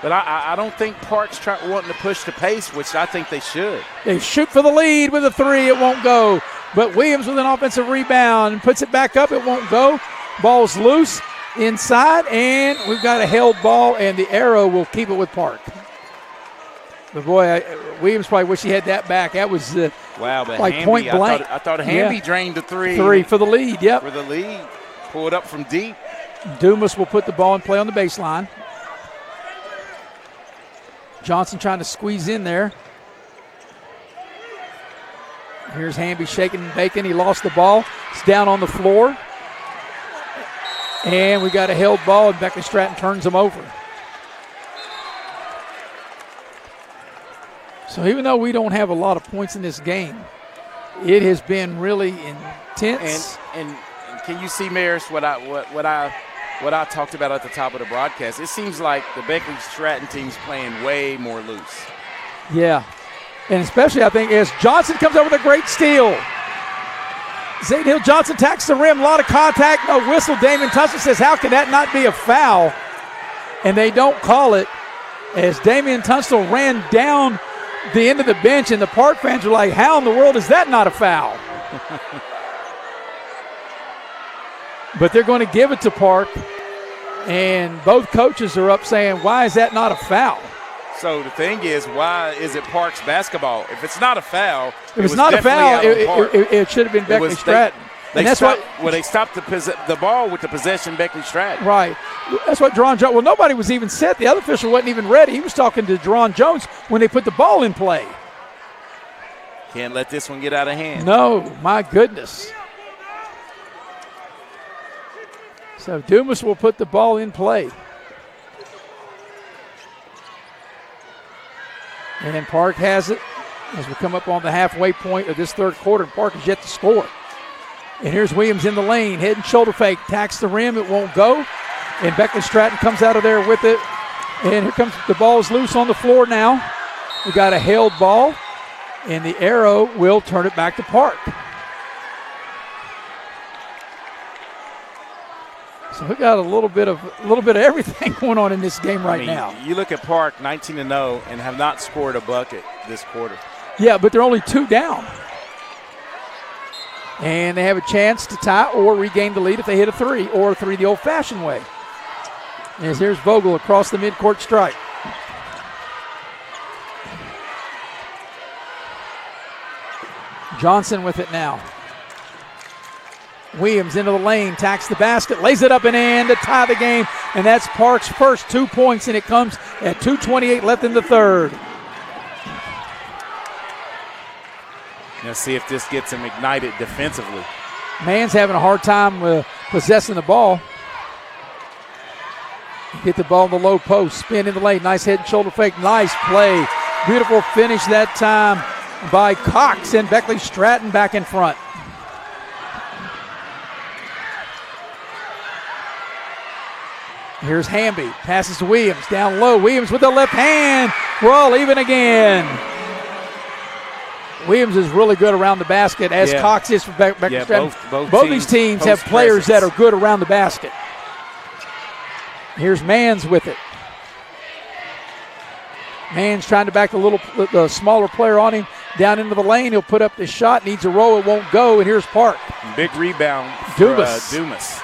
But I don't think Park's wanting to push the pace, which I think they should. They shoot for the lead with a 3. It won't go. But Williams with an offensive rebound and puts it back up. It won't go. Ball's loose inside, and we've got a held ball, and the arrow will keep it with Park. But, boy, Williams probably wish he had that back. That was wow, but like Hamby, point blank. I thought Hamby drained the 3. 3 for the lead, yep. For the lead. Pulled up from deep. Dumas will put the ball in play on the baseline. Johnson trying to squeeze in there. Here's Hamby shaking and baking. He lost the ball. It's down on the floor. And we got a held ball, and Beckley-Stratton turns him over. So even though we don't have a lot of points in this game, it has been really intense. And can you see, Maris, what I talked about at the top of the broadcast? It seems like the Beckley-Stratton team's playing way more loose. Yeah, and especially I think as Johnson comes up with a great steal. Zayden Hill-Johnson attacks the rim, a lot of contact, no whistle. Damian Tunstall says, how can that not be a foul? And they don't call it, as Damian Tunstall ran down the end of the bench, and the Park fans are like, how in the world is that not a foul? But they're going to give it to Park, and both coaches are up saying, why is that not a foul? So the thing is, why is it Park's basketball? If it's not a foul, if it's not a foul, it should have been Beckley-Stratton. And that's why they stopped the ball with the possession, Beckley-Stratton. Right. That's what Deron Jones. Well, nobody was even set. The other official wasn't even ready. He was talking to Deron Jones when they put the ball in play. Can't let this one get out of hand. No, my goodness. So Dumas will put the ball in play. And Park has it as we come up on the halfway point of this third quarter. Park is yet to score. And here's Williams in the lane. Head and shoulder fake. Tacks the rim. It won't go. And Beckley-Stratton comes out of there with it. And here comes the ball's loose on the floor now. We got a held ball. And the arrow will turn it back to Park. So we got a little bit of everything going on in this game right now. You look at Park 19-0 and have not scored a bucket this quarter. Yeah, but they're only 2 down. And they have a chance to tie or regain the lead if they hit a 3, or a 3 the old-fashioned way. As here's Vogel across the midcourt stripe. Johnson with it now. Williams into the lane, tacks the basket, lays it up and in to tie the game, and that's Park's first 2 points, and it comes at 2:28 left in the third. Let's see if this gets him ignited defensively. Mann's having a hard time possessing the ball. Get the ball in the low post, spin in the lane, nice head and shoulder fake, nice play. Beautiful finish that time by Cox, and Beckley-Stratton back in front. Here's Hamby, passes to Williams, down low. Williams with the left hand. We're all even again. Williams is really good around the basket, as Cox is for Beckley-Stratton. Both these teams have players that are good around the basket. Here's Mans with it. Mans trying to back the smaller player on him down into the lane. He'll put up the shot, needs a roll, it won't go, and here's Park. Big rebound for Dumas.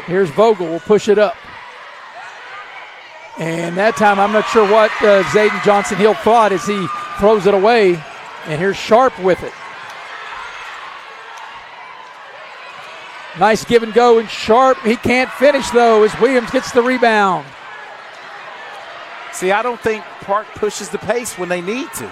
Here's Vogel, will push it up. And that time, I'm not sure what Zayden Johnson-Hill thought as he throws it away. And here's Sharp with it. Nice give and go, and Sharp, he can't finish though as Williams gets the rebound. See, I don't think Park pushes the pace when they need to.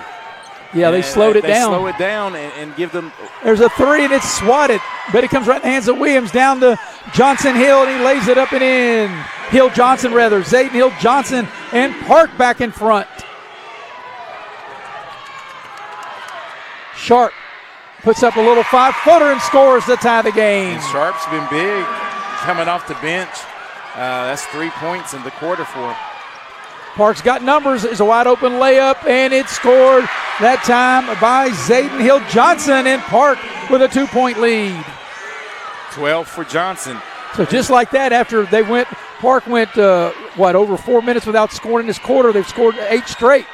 Yeah, they slowed it down. They slow it down and give them. There's a three, and it's swatted, but it comes right in the hands of Williams down to Johnson-Hill, and he lays it up and in. Hill-Johnson, rather. Zayden Hill-Johnson and Park back in front. Sharp puts up a little 5-footer and scores to tie the game. And Sharp's been big coming off the bench. That's 3 points in the quarter for him. Park's got numbers. Is a wide open layup, and it's scored that time by Zayden Hill-Johnson, and Park with a 2-point lead. 12 for Johnson. So just like that, after Park went over 4 minutes without scoring in this quarter, they've scored 8 straight.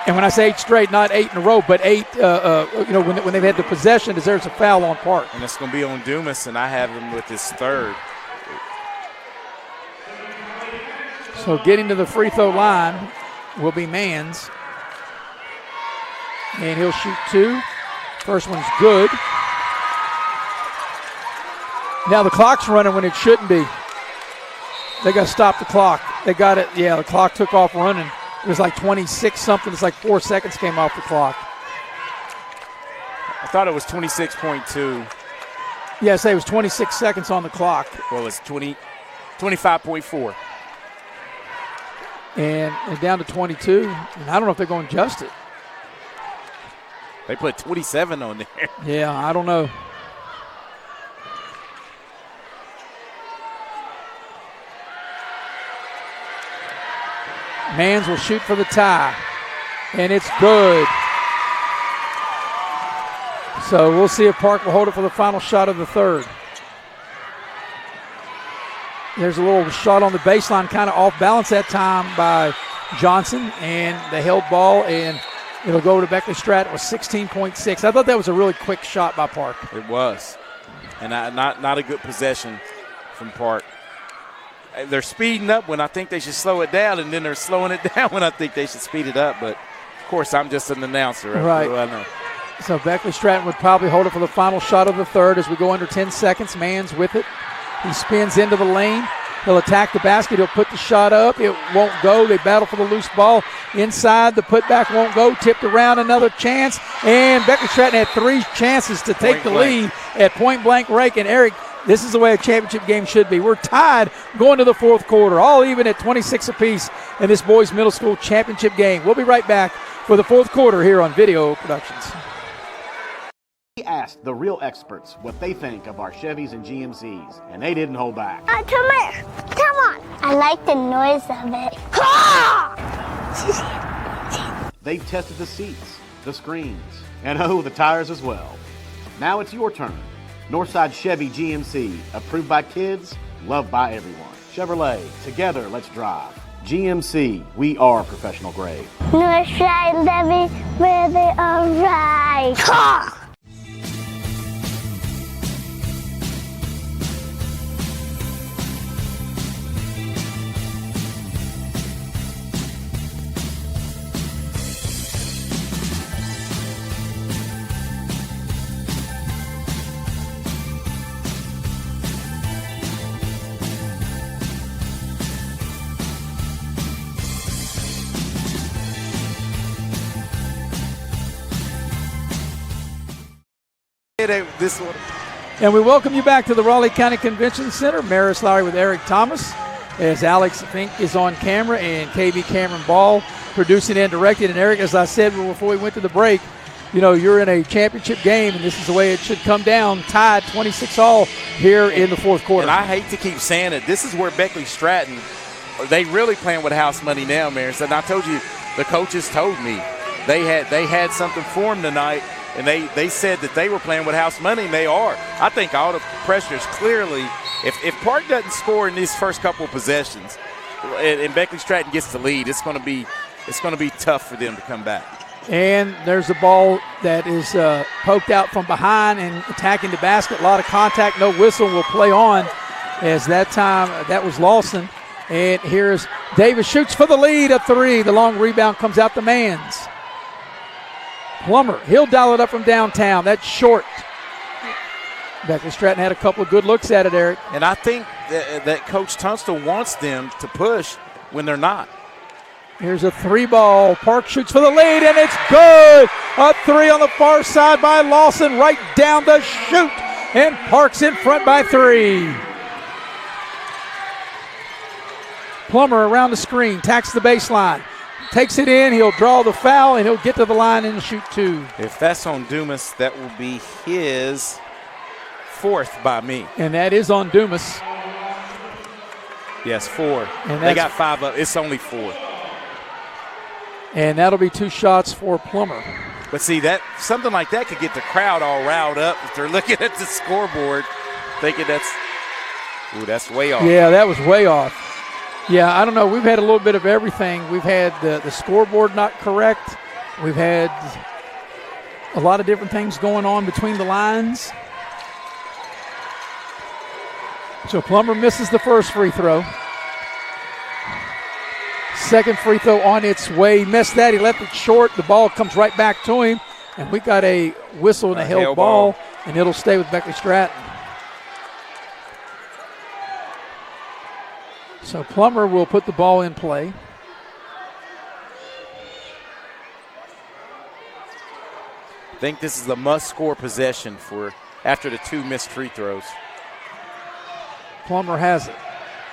And when I say 8 straight, not 8 in a row, but 8, when they've had the possession, there's a foul on Park. And it's going to be on Dumas, and I have him with his third. So getting to the free throw line will be Mans. And he'll shoot 2. First one's good. Now the clock's running when it shouldn't be. They got to stop the clock. They got it. Yeah, the clock took off running. It was like 26 something. It's like 4 seconds came off the clock. I thought it was 26.2. Yes, it was 26 seconds on the clock. Well, it's 25.4. And down to 22. And I don't know if they're going to adjust it. They put 27 on there. Yeah, I don't know. Mans will shoot for the tie, and it's good. So we'll see if Park will hold it for the final shot of the third. There's a little shot on the baseline, kind of off balance that time by Johnson, and the held ball, and it'll go to Beckley-Stratton with 16.6. I thought that was a really quick shot by Park. It was, and not a good possession from Park. They're speeding up when I think they should slow it down, and then they're slowing it down when I think they should speed it up. But, of course, I'm just an announcer. Right. I know. So Beckley-Stratton would probably hold it for the final shot of the third as we go under 10 seconds. Mans with it. He spins into the lane. He'll attack the basket. He'll put the shot up. It won't go. They battle for the loose ball. Inside, the putback won't go. Tipped around, another chance. And Beckley-Stratton had 3 chances to take the lead at point-blank break. And, Eric, this is the way a championship game should be. We're tied going to the fourth quarter, all even at 26 apiece in this boys middle school championship game. We'll be right back for the fourth quarter here on Video Productions. We asked the real experts what they think of our Chevys and GMCs, and they didn't hold back. Come here. Come on. I like the noise of it. They've tested the seats, the screens, and the tires as well. Now it's your turn. Northside Chevy GMC, approved by kids, loved by everyone. Chevrolet, together let's drive. GMC, we are professional grade. Northside Levy, where they are right. this one. And we welcome you back to the Raleigh County Convention Center. Maris Lowry with Eric Thomas, as Alex Fink is on camera and KB Cameron Ball producing and directing. And Eric, as I said before we went to the break, you know, you're in a championship game, and this is the way it should come down, tied 26-all here in the fourth quarter. And I hate to keep saying it, this is where Beckley-Stratton, they really playing with house money now, Maris. And I told you, the coaches told me they had something for them tonight. And they said that they were playing with house money, and they are. I think all the pressure is clearly, if Park doesn't score in these first couple of possessions, and Beckley-Stratton gets the lead, it's going to be tough for them to come back. And there's a ball that is poked out from behind and attacking the basket. A lot of contact, no whistle, will play on, as that time that was Lawson. And here's Davis, shoots for the lead, a three. The long rebound comes out to Mans. Plummer, he'll dial it up from downtown. That's short. Beckley-Stratton had a couple of good looks at it, Eric. And I think that Coach Tunstall wants them to push when they're not. Here's a three ball. Park shoots for the lead, and it's good. A three on the far side by Lawson, right down the chute. And Park's in front by three. Plummer around the screen, tacks the baseline. Takes it in, he'll draw the foul, and he'll get to the line and shoot two. If that's on Dumas, that will be his fourth by me. And that is on Dumas. Yes, 4. And they got 5 up. It's only 4. And that'll be 2 shots for Plummer. But see, that something like that could get the crowd all riled up if they're looking at the scoreboard thinking that's way off. Yeah, that was way off. Yeah, I don't know. We've had a little bit of everything. We've had the scoreboard not correct. We've had a lot of different things going on between the lines. So Plummer misses the first free throw. Second free throw on its way. He missed that. He left it short. The ball comes right back to him. And we got a whistle and a held ball, and it'll stay with Beckley-Stratton. So Plummer will put the ball in play. I think this is a must-score possession for after the 2 missed free throws. Plummer has it.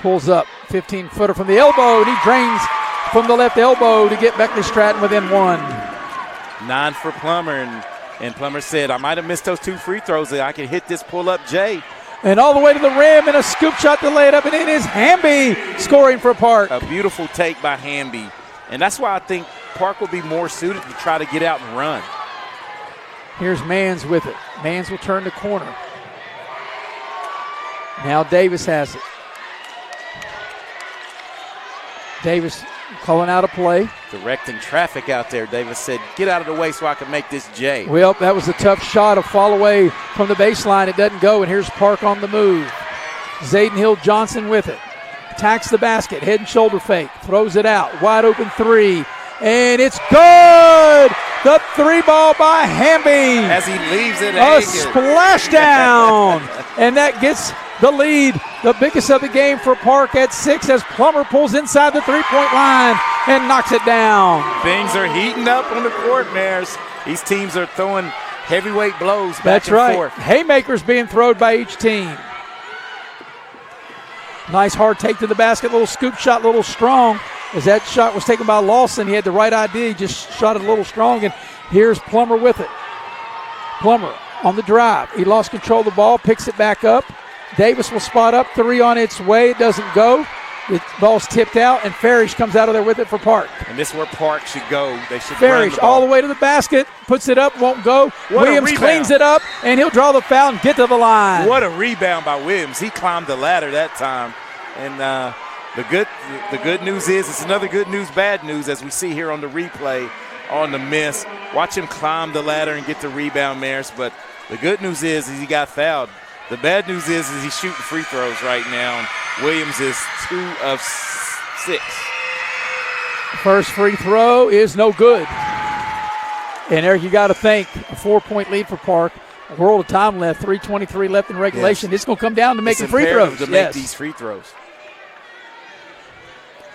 Pulls up, 15-footer from the elbow, and he drains from the left elbow to get Beckley-Stratton within 1. 9 for Plummer, and Plummer said, I might have missed those 2 free throws. I could hit this pull-up J. And all the way to the rim, and a scoop shot to lay it up, and it is Hamby scoring for Park. A beautiful take by Hamby. And that's why I think Park will be more suited to try to get out and run. Here's Mans with it. Mans will turn the corner. Now Davis has it. Davis calling out a play. Directing traffic out there. Davis said, get out of the way so I can make this J. Well, that was a tough shot, a fall away from the baseline. It doesn't go, and here's Park on the move. Zayden Hill-Johnson with it. Attacks the basket, head and shoulder fake. Throws it out, wide open 3. And it's good! The 3 ball by Hamby. As he leaves it a splashdown. And that gets the lead, the biggest of the game for Park at 6 as Plummer pulls inside the 3-point line and knocks it down. Things are heating up on the court, Mares. These teams are throwing heavyweight blows back and forth. Haymakers being thrown by each team. Nice hard take to the basket, little scoop shot, little strong. As that shot was taken by Lawson, he had the right idea. He just shot it a little strong, and here's Plummer with it. Plummer on the drive. He lost control of the ball, picks it back up. Davis will spot up, 3 on its way. It doesn't go. The ball's tipped out, and Farish comes out of there with it for Park. And this is where Park should go. They should Farish all the way to the basket, puts it up, won't go. Williams cleans it up, and he'll draw the foul and get to the line. What a rebound by Williams. He climbed the ladder that time. And the good news is it's another good news, bad news, as we see here on the replay on the miss. Watch him climb the ladder and get the rebound, Maris. But the good news is he got fouled. The bad news is he's shooting free throws right now. And Williams is 2 of 6. First free throw is no good. And Eric, you got to think, a 4-point lead for Park. A world of time left, 3:23 left in regulation. Yes. It's going to come down to making free throws. To make these free throws.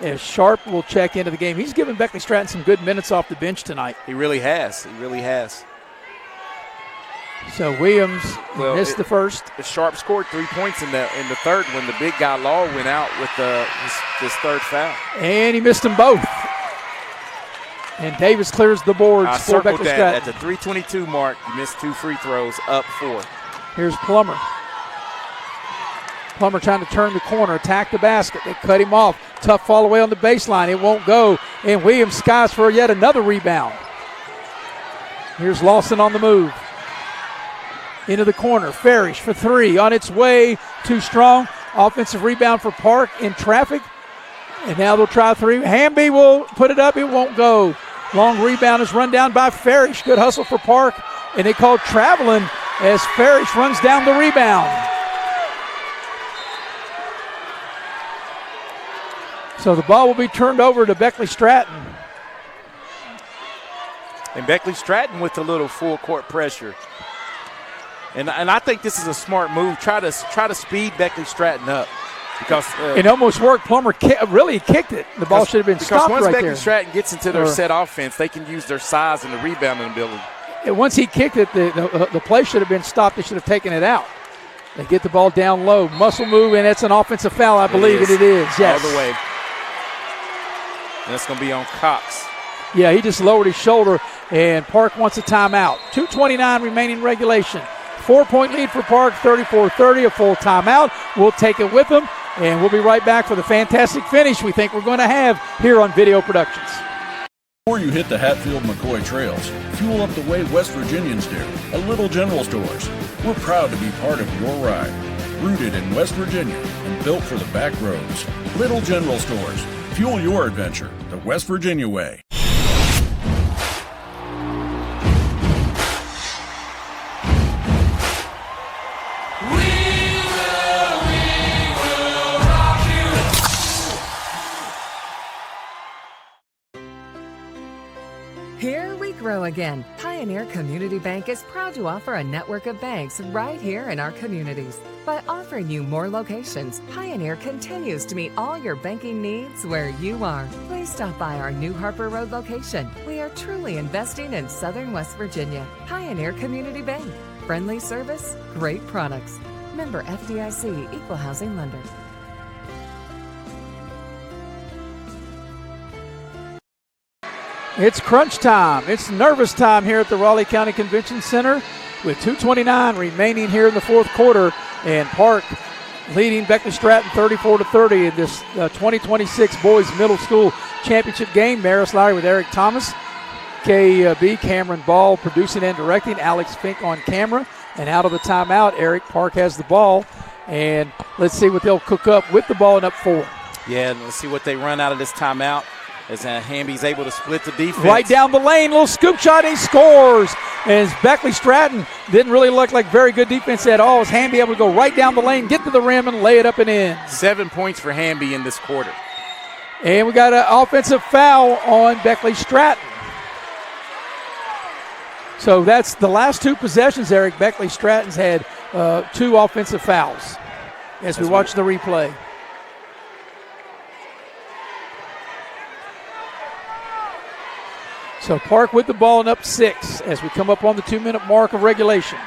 As Sharp will check into the game. He's given Beckley-Stratton some good minutes off the bench tonight. He really has. He really has. So Williams missed the first. Sharp scored 3 points in the third when the big guy Law went out with his third foul. And he missed them both. And Davis clears the boards I for circled Beckley-Stratton. that at the 3:22 mark. You missed 2 free throws, up 4. Here's Plummer. Plummer trying to turn the corner, attack the basket. They cut him off. Tough fall away on the baseline. It won't go. And Williams skies for yet another rebound. Here's Lawson on the move. Into the corner. Farish for 3. On its way. Too strong. Offensive rebound for Park in traffic. And now they'll try 3. Hamby will put it up. It won't go. Long rebound is run down by Farish. Good hustle for Park. And they call traveling as Farish runs down the rebound. So the ball will be turned over to Beckley-Stratton. And Beckley-Stratton with a little full court pressure. And I think this is a smart move. Try to speed Beckley-Stratton up. Because it almost worked. Plummer really kicked it. The ball should have been stopped right there. Because once Beckley-Stratton gets into their set offense, they can use their size and the rebounding ability. And once he kicked it, the play should have been stopped. They should have taken it out. They get the ball down low. Muscle move, and it's an offensive foul, I believe it is. Yes. All the way. And that's going to be on Cox. Yeah, he just lowered his shoulder, and Park wants a timeout. 2:29 remaining regulation. 4-point lead for Park, 34-30, a full timeout. We'll take it with them, and we'll be right back for the fantastic finish we think we're going to have here on Video Productions. Before you hit the Hatfield-McCoy trails, fuel up the way West Virginians do at Little General Stores. We're proud to be part of your ride. Rooted in West Virginia and built for the back roads. Little General Stores. Fuel your adventure the West Virginia way. Here we grow again. Pioneer Community Bank is proud to offer a network of banks right here in our communities. By offering you more locations, Pioneer continues to meet all your banking needs where you are. Please stop by our new Harper Road location. We are truly investing in Southern West Virginia. Pioneer Community Bank. Friendly service, great products. Member FDIC, Equal Housing Lender. It's crunch time. It's nervous time here at the Raleigh County Convention Center with 2:29 remaining here in the fourth quarter, and Park leading Beckley-Stratton 34-30 in this 2026 Boys Middle School Championship game. Maris Lowry with Eric Thomas, KB Cameron Ball producing and directing, Alex Fink on camera, and out of the timeout, Eric Park has the ball, and let's see what they'll cook up with the ball and up 4. Yeah, let's see what they run out of this timeout. As Hamby's able to split the defense. Right down the lane, little scoop shot, he scores. As Beckley-Stratton didn't really look like very good defense at all. As Hamby able to go right down the lane, get to the rim, and lay it up and in. 7 points for Hamby in this quarter. And we got an offensive foul on Beckley-Stratton. So that's the last 2 possessions, Eric. Beckley-Stratton's had 2 offensive fouls as we watch the replay. So Park with the ball and up 6 as we come up on the 2-minute mark of regulation.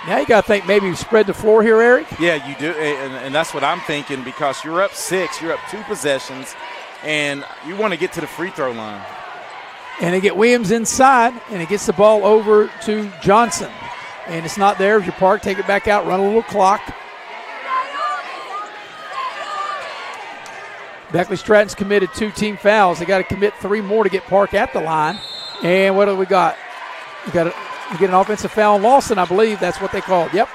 Now you got to think maybe you spread the floor here, Eric. Yeah, you do, and that's what I'm thinking, because you're up 6, you're up 2 possessions, and you want to get to the free throw line. And they get Williams inside, and it gets the ball over to Johnson. And it's not there. If your Park, take it back out, run a little clock. Beckley-Stratton's committed 2 team fouls. They got to commit 3 more to get Park at the line. And what do we got? We get an offensive foul on Lawson, I believe. That's what they called. Yep.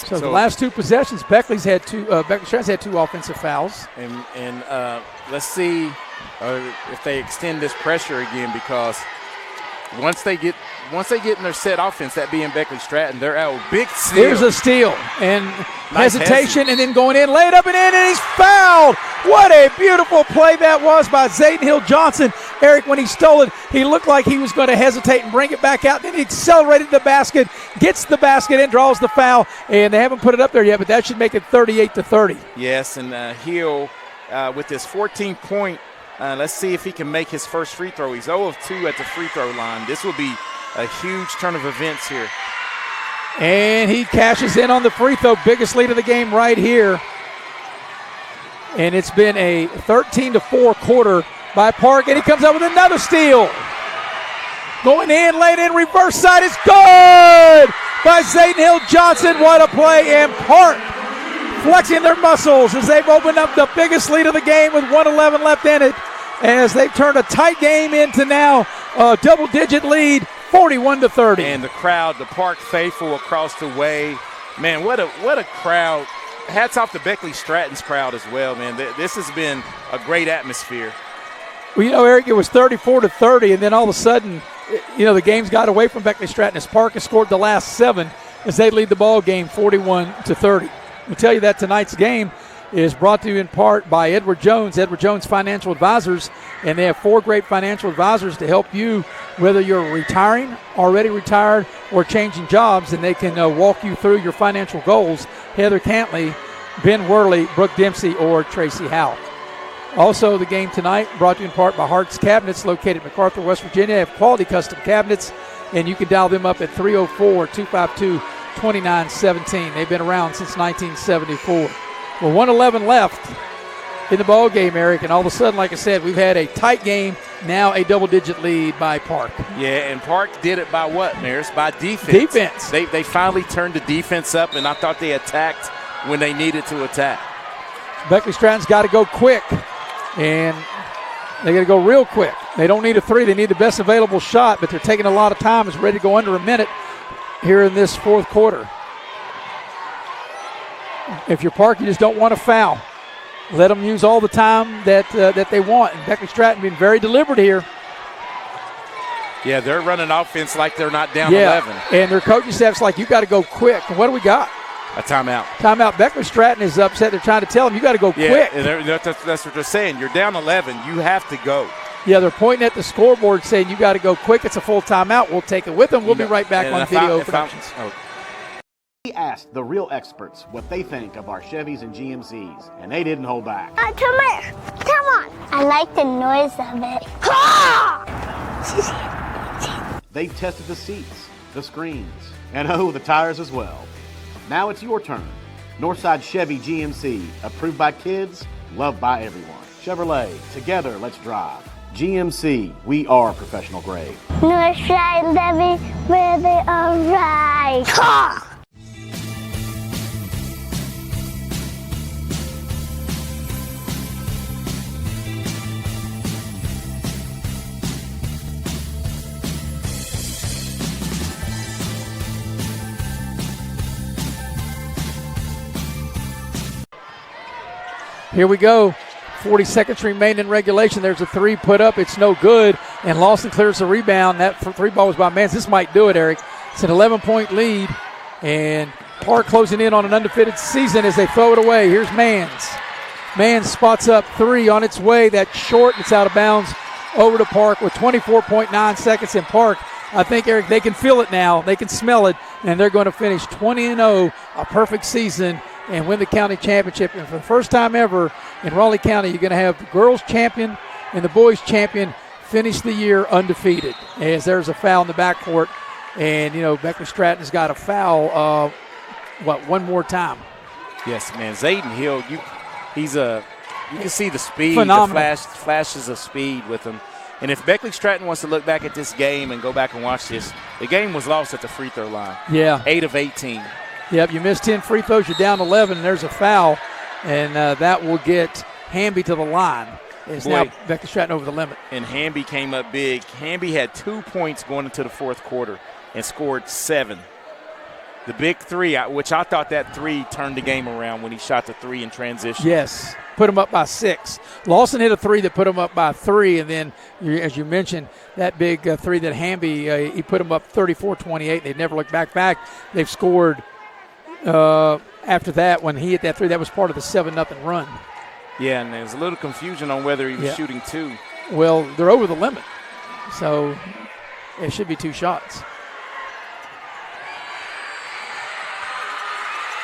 So the last 2 possessions, Beckley-Stratton's had 2 offensive fouls. And let's see if they extend this pressure again, because once they get in their set offense, that being Beckley-Stratton, they're out. Big steal. Here's a steal. And nice hesitation, and then going in, lay it up and in, and he's fouled. What a beautiful play that was by Zayden Hill-Johnson. Eric, when he stole it, he looked like he was going to hesitate and bring it back out. Then he accelerated the basket, gets the basket, and draws the foul. And they haven't put it up there yet, but that should make it 38-30. Yes, and Hill with his 14-point Let's see if he can make his first free throw. He's 0 of 2 at the free throw line. This will be a huge turn of events here. And he cashes in on the free throw. Biggest lead of the game right here. And it's been a 13-4 quarter by Park. And he comes up with another steal. Going in, laid in, reverse side is good by Zayden Hill-Johnson. What a play. And Park flexing their muscles as they've opened up the biggest lead of the game with 1:11 left in it. As they've turned a tight game into now a double-digit lead, 41-30. And the crowd, the Park faithful across the way. Man, what a crowd. Hats off to Beckley-Stratton's crowd as well, man. This has been a great atmosphere. Well, you know, Eric, it was 34-30, and then all of a sudden, you know, the game's got away from Beckley-Stratton as Park has scored the last 7 as they lead the ball game 41-30. We'll tell you that tonight's game is brought to you in part by Edward Jones Financial Advisors, and they have 4 great financial advisors to help you, whether you're retiring, already retired, or changing jobs, and they can walk you through your financial goals. Heather Cantley, Ben Worley, Brooke Dempsey, or Tracy Howe. Also, the game tonight brought to you in part by Hart's Cabinets, located in MacArthur, West Virginia. They have quality custom cabinets, and you can dial them up at 304-252-2917. They've been around since 1974. Well, 1:11 left in the ball game, Eric, and all of a sudden, like I said, we've had a tight game, now a double-digit lead by Park. Yeah, and Park did it by what, Maris? By defense. They finally turned the defense up, and I thought they attacked when they needed to attack. Beckley-Stratton's got to go quick, and they got to go real quick. They don't need a 3. They need the best available shot, but they're taking a lot of time. It's ready to go under a minute here in this fourth quarter. If you're Park, you just don't want to foul. Let them use all the time that they want. And Beckley-Stratton being very deliberate here. Yeah, they're running offense like they're not down 11. And their coaching staff's like, you got to go quick. And what do we got? A timeout. Timeout. Beckley-Stratton is upset. They're trying to tell him, you got to go quick. And that's what they're saying. You're down 11. You have to go. Yeah, they're pointing at the scoreboard saying, you got to go quick. It's a full timeout. We'll take it with them. We'll be right back on Video Productions. We asked the real experts what they think of our Chevys and GMCs, and they didn't hold back. Come here. Come on. I like the noise of it. They've tested the seats, the screens, and the tires as well. Now it's your turn. Northside Chevy GMC, approved by kids, loved by everyone. Chevrolet, together let's drive. GMC, we are professional grade. Northside Chevy, where they are right. Here we go. 40 seconds remain in regulation. There's a 3 put up. It's no good. And Lawson clears the rebound. That 3 ball was by Mans. This might do it, Eric. It's an 11-point lead. And Park closing in on an undefeated season as they throw it away. Here's Mans. Mans spots up 3 on its way. That's short. It's out of bounds over to Park with 24.9 seconds in Park. I think, Eric, they can feel it now. They can smell it. And they're going to finish 20-0, a perfect season, and win the county championship. And for the first time ever in Raleigh County, you're going to have the girls champion and the boys champion finish the year undefeated. As there's a foul in the backcourt, and, you know, Beckley-Stratton's got a foul, one more time. Yes, man. Zayden Hill, you can see the speed, phenomenal. The flashes of speed with him. And if Beckley-Stratton wants to look back at this game and go back and watch this, the game was lost at the free throw line. Yeah. 8 of 18. Yep, you missed 10 free throws, you're down 11, and there's a foul, and that will get Hamby to the line. It's now Beckley-Stratton over the limit. And Hamby came up big. Hamby had 2 points going into the fourth quarter and scored 7. The big 3, which I thought that 3 turned the game around when he shot the 3 in transition. Yes, put him up by 6. Lawson hit a 3 that put him up by 3, and then, as you mentioned, that big 3 that Hamby, he put him up 34-28. They've never looked back. They've scored after that. When he hit that 3, that was part of the 7-0 run. Yeah, and there's a little confusion on whether he was shooting 2. Well, they're over the limit, so it should be 2 shots.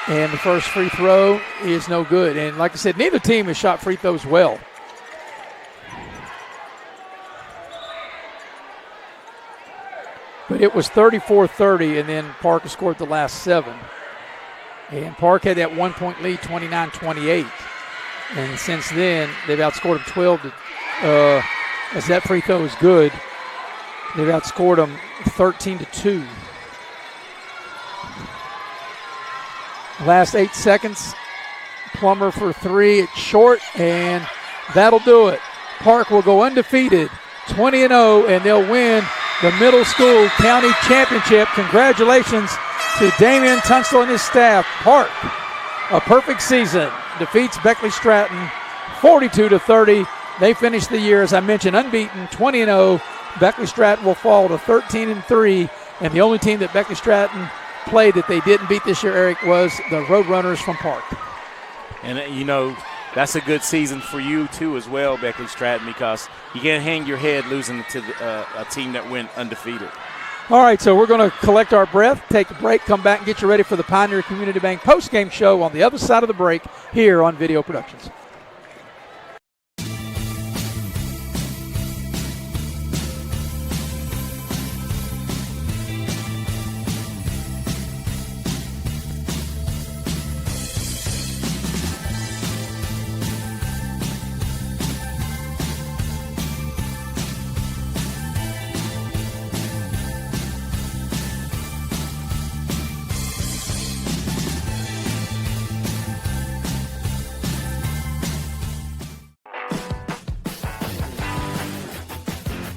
And the first free throw is no good. And like I said, neither team has shot free throws well. But it was 34-30, and then Park has scored the last 7. And Park had that 1-point lead, 29-28. And since then, they've outscored them 12 to as that free throw is good. They've outscored them 13-2. Last 8 seconds. Plummer for 3. It's short, and that'll do it. Park will go undefeated, 20-0, and they'll win the middle school county championship. Congratulations to Damian Tunstall and his staff. Park, a perfect season, defeats Beckley-Stratton 42-30. They finish the year, as I mentioned, unbeaten, 20-0. Beckley-Stratton will fall to 13-3, and the only team that Beckley-Stratton played that they didn't beat this year, Eric, was the Roadrunners from Park. And, you know, that's a good season for you, too, as well, Beckley-Stratton, because you can't hang your head losing to a team that went undefeated. All right, so we're going to collect our breath, take a break, come back and get you ready for the Pioneer Community Bank post-game show on the other side of the break here on Video Productions.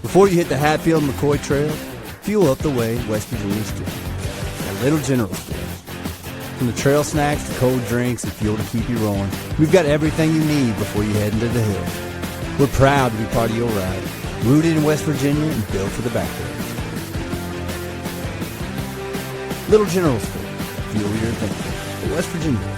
Before you hit the Hatfield-McCoy Trail, fuel up the way West Virginians do. At Little General Store. From the trail snacks to cold drinks and fuel to keep you rolling, we've got everything you need before you head into the hill. We're proud to be part of your ride, rooted in West Virginia and built for the backwoods. Little General Store. Fuel your thinking. For West Virginia.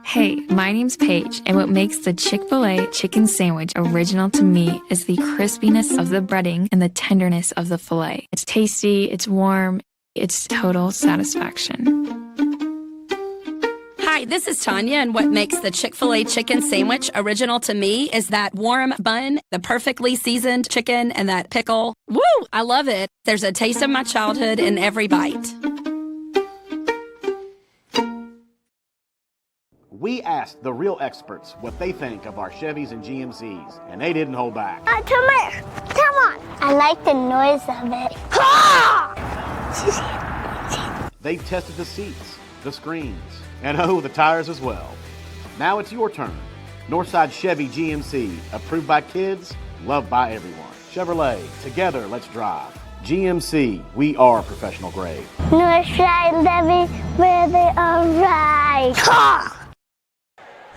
Hey, my name's Paige, and what makes the Chick-fil-A chicken sandwich original to me is the crispiness of the breading and the tenderness of the filet. It's tasty, it's warm, it's total satisfaction. Hi, this is Tanya, and what makes the Chick-fil-A chicken sandwich original to me is that warm bun, the perfectly seasoned chicken, and that pickle. Woo! I love it. There's a taste of my childhood in every bite. We asked the real experts what they think of our Chevys and GMCs, and they didn't hold back. Come on. I like the noise of it. They tested the seats, the screens, and the tires as well. Now it's your turn. Northside Chevy GMC, approved by kids, loved by everyone. Chevrolet, together let's drive. GMC, we are professional grade. Northside Levy, where they are right.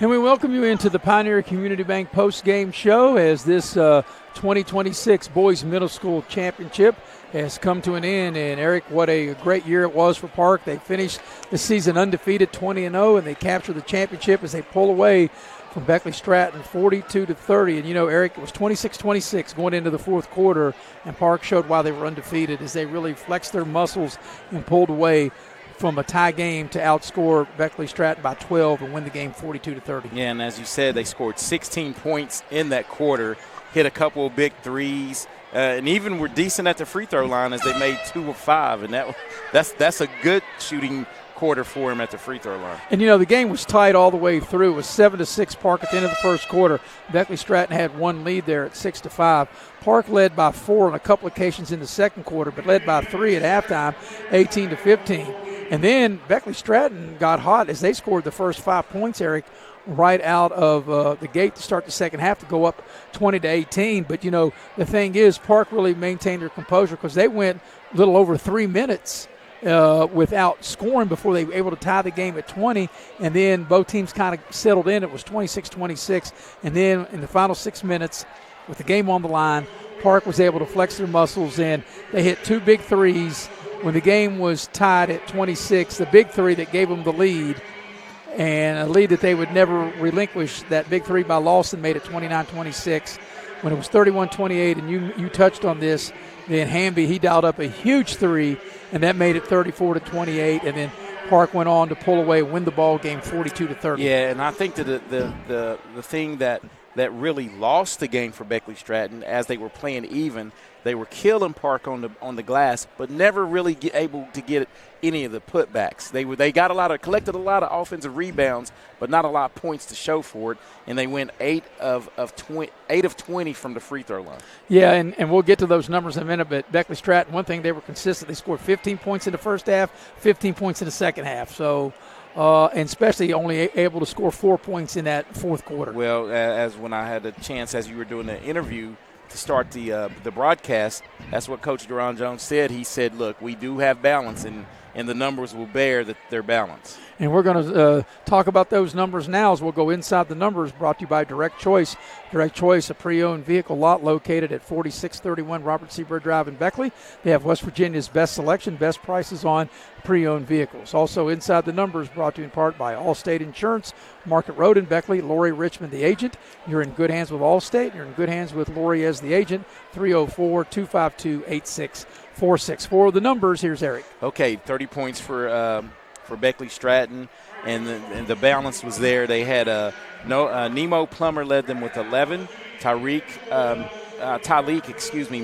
And we welcome you into the Pioneer Community Bank post-game show as this 2026 Boys Middle School Championship has come to an end. And, Eric, what a great year it was for Park. They finished the season undefeated, 20-0, and they captured the championship as they pull away from Beckley-Stratton 42-30. And, you know, Eric, it was 26-26 going into the fourth quarter, and Park showed why they were undefeated as they really flexed their muscles and pulled away from a tie game to outscore Beckley-Stratton by 12 and win the game 42-30. Yeah, and as you said, they scored 16 points in that quarter, hit a couple of big threes, and even were decent at the free throw line as they made 2 of 5, and that's a good shooting quarter for him at the free throw line. And, you know, the game was tight all the way through. It was 7-6 Park at the end of the first quarter. Beckley-Stratton had one lead there at 6-5. Park led by 4 on a couple occasions in the second quarter, but led by 3 at halftime, 18-15. And then Beckley-Stratton got hot as they scored the first 5 points, Eric, right out of the gate to start the second half to go up 20-18. But, you know, the thing is, Park really maintained their composure because they went a little over 3 minutes without scoring before they were able to tie the game at 20. And then both teams kind of settled in. It was 26-26. And then in the final 6 minutes, with the game on the line, Park was able to flex their muscles, and they hit 2 big threes when the game was tied at 26, the big three that gave them the lead, and a lead that they would never relinquish. That big three by Lawson made it 29-26. When it was 31-28, and you touched on this, then Hamby, he dialed up a huge three, and that made it 34-28, and then Park went on to pull away, win the ball game 42-30. Yeah, and I think that the thing that that really lost the game for Beckley-Stratton as they were playing even. They were killing Park on the glass, but never really able to get any of the putbacks. They collected a lot of offensive rebounds, but not a lot of points to show for it. And they went 8 of 20 from the free throw line. Yeah, and we'll get to those numbers in a minute. But Beckley-Stratton, one thing, they were consistent. They scored 15 points in the first half, 15 points in the second half. So. And especially only able to score 4 points in that fourth quarter. Well, as when I had a chance, as you were doing the interview to start the broadcast, that's what Coach Deron Jones said. He said, look, we do have balance, and the numbers will bear their balance. And we're going to talk about those numbers now as we'll go inside the numbers, brought to you by Direct Choice. Direct Choice, a pre-owned vehicle lot located at 4631 Robert C. Byrd Drive in Beckley. They have West Virginia's best selection, best prices on pre-owned vehicles. Also inside the numbers, brought to you in part by Allstate Insurance, Market Road in Beckley, Lori Richmond, the agent. You're in good hands with Allstate. You're in good hands with Lori as the agent. 304-252-8646. For the numbers, here's Eric. Okay, 30 points for Beckley-Stratton, and the balance was there. They had Nemo Plummer led them with 11, Tyleek,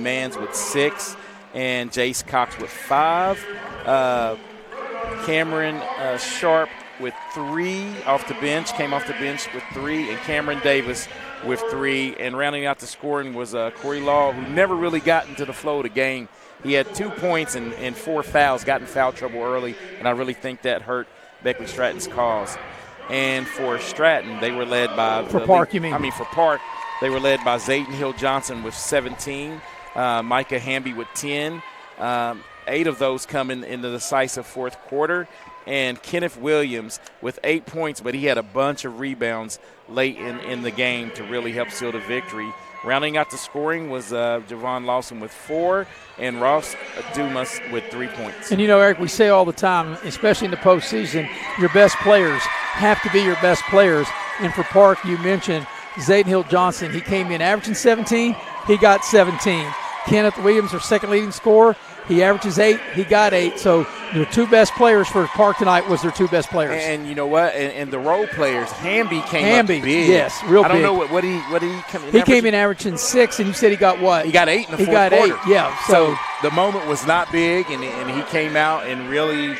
Mans with 6, and Jace Cox with 5. Cameron Sharp with 3 off the bench, came off the bench with 3, and Cameron Davis with 3. And rounding out the scoring was Corey Law, who never really got into the flow of the game. He had 2 points and 4 fouls, got in foul trouble early, and I really think that hurt Beckley-Stratton's cause. And for Stratton, they were led by – For Park, you mean? I mean, for Park, they were led by Zayden Hill-Johnson with 17, Micah Hamby with 10, 8 of those coming in the decisive fourth quarter, and Kenneth Williams with 8 points, but he had a bunch of rebounds late in the game to really help seal the victory. Rounding out the scoring was Javon Lawson with 4 and Ross Dumas with 3 points. And, Eric, we say all the time, especially in the postseason, your best players have to be your best players. And for Park, you mentioned Zayden Hill-Johnson. He came in averaging 17. He got 17. Kenneth Williams, their second leading scorer. He averages 8. He got 8. So their 2 best players for Park tonight was their 2 best players. And you know what? And the role players, Hamby came up big. Yes, real big. I don't know what he come in. He came in averaging 6, and you said he got what? He got 8 in the fourth quarter. He got 8, yeah. So the moment was not big, and he came out and really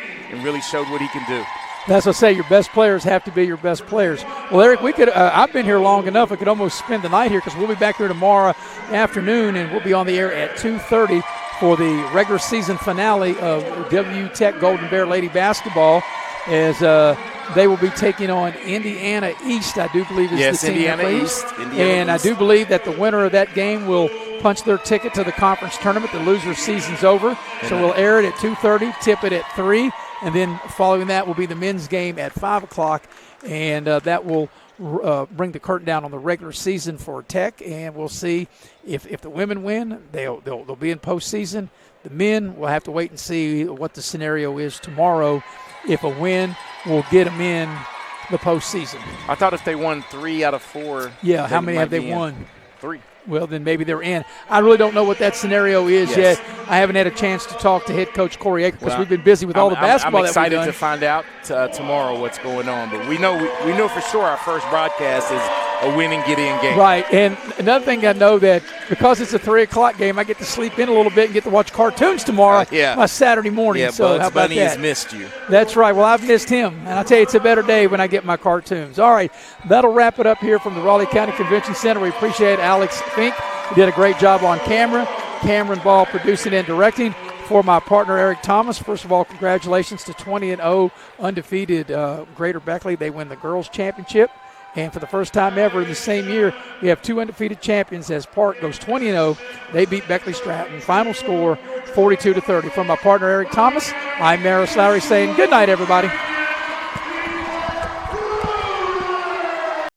showed what he can do. That's what I say. Your best players have to be your best players. Well, Eric, we could. I've been here long enough. I could almost spend the night here because we'll be back here tomorrow afternoon, and we'll be on the air at 2:30 for the regular season finale of WU Tech Golden Bear Lady Basketball, as they will be taking on Indiana East, I do believe is the team. Indiana East. And I do believe that the winner of that game will punch their ticket to the conference tournament. The loser's season's over. So we'll air it at 2:30, tip it at 3. And then following that will be the men's game at 5 o'clock, and that will bring the curtain down on the regular season for Tech. And we'll see if the women win, they'll be in postseason. The men, will have to wait and see what the scenario is tomorrow. If a win, we'll get them in the postseason. I thought if they won 3 out of 4. Yeah, how many have they won? 3. Well, then maybe they're in. I really don't know what that scenario is yet. I haven't had a chance to talk to head coach Corey Aker because we've been busy with all the basketball that we've done. I'm excited to find out tomorrow what's going on. But we know for sure our first broadcast is a win-and-get-in game. Right, and another thing I know that because it's a 3 o'clock game, I get to sleep in a little bit and get to watch cartoons tomorrow. My Saturday morning. Yeah, so Bugs Bunny has missed you. That's right. Well, I've missed him. And I'll tell you, it's a better day when I get my cartoons. All right, that'll wrap it up here from the Raleigh County Convention Center. We appreciate Alex Fink. He did a great job on camera. Cameron Ball producing and directing. For my partner, Eric Thomas, first of all, congratulations to 20-0 undefeated Greater Beckley. They win the girls' championship. And for the first time ever in the same year, we have 2 undefeated champions as Park goes 20-0. They beat Beckley-Stratton. Final score, 42-30. From my partner, Eric Thomas, I'm Maris Lowry saying good night, everybody.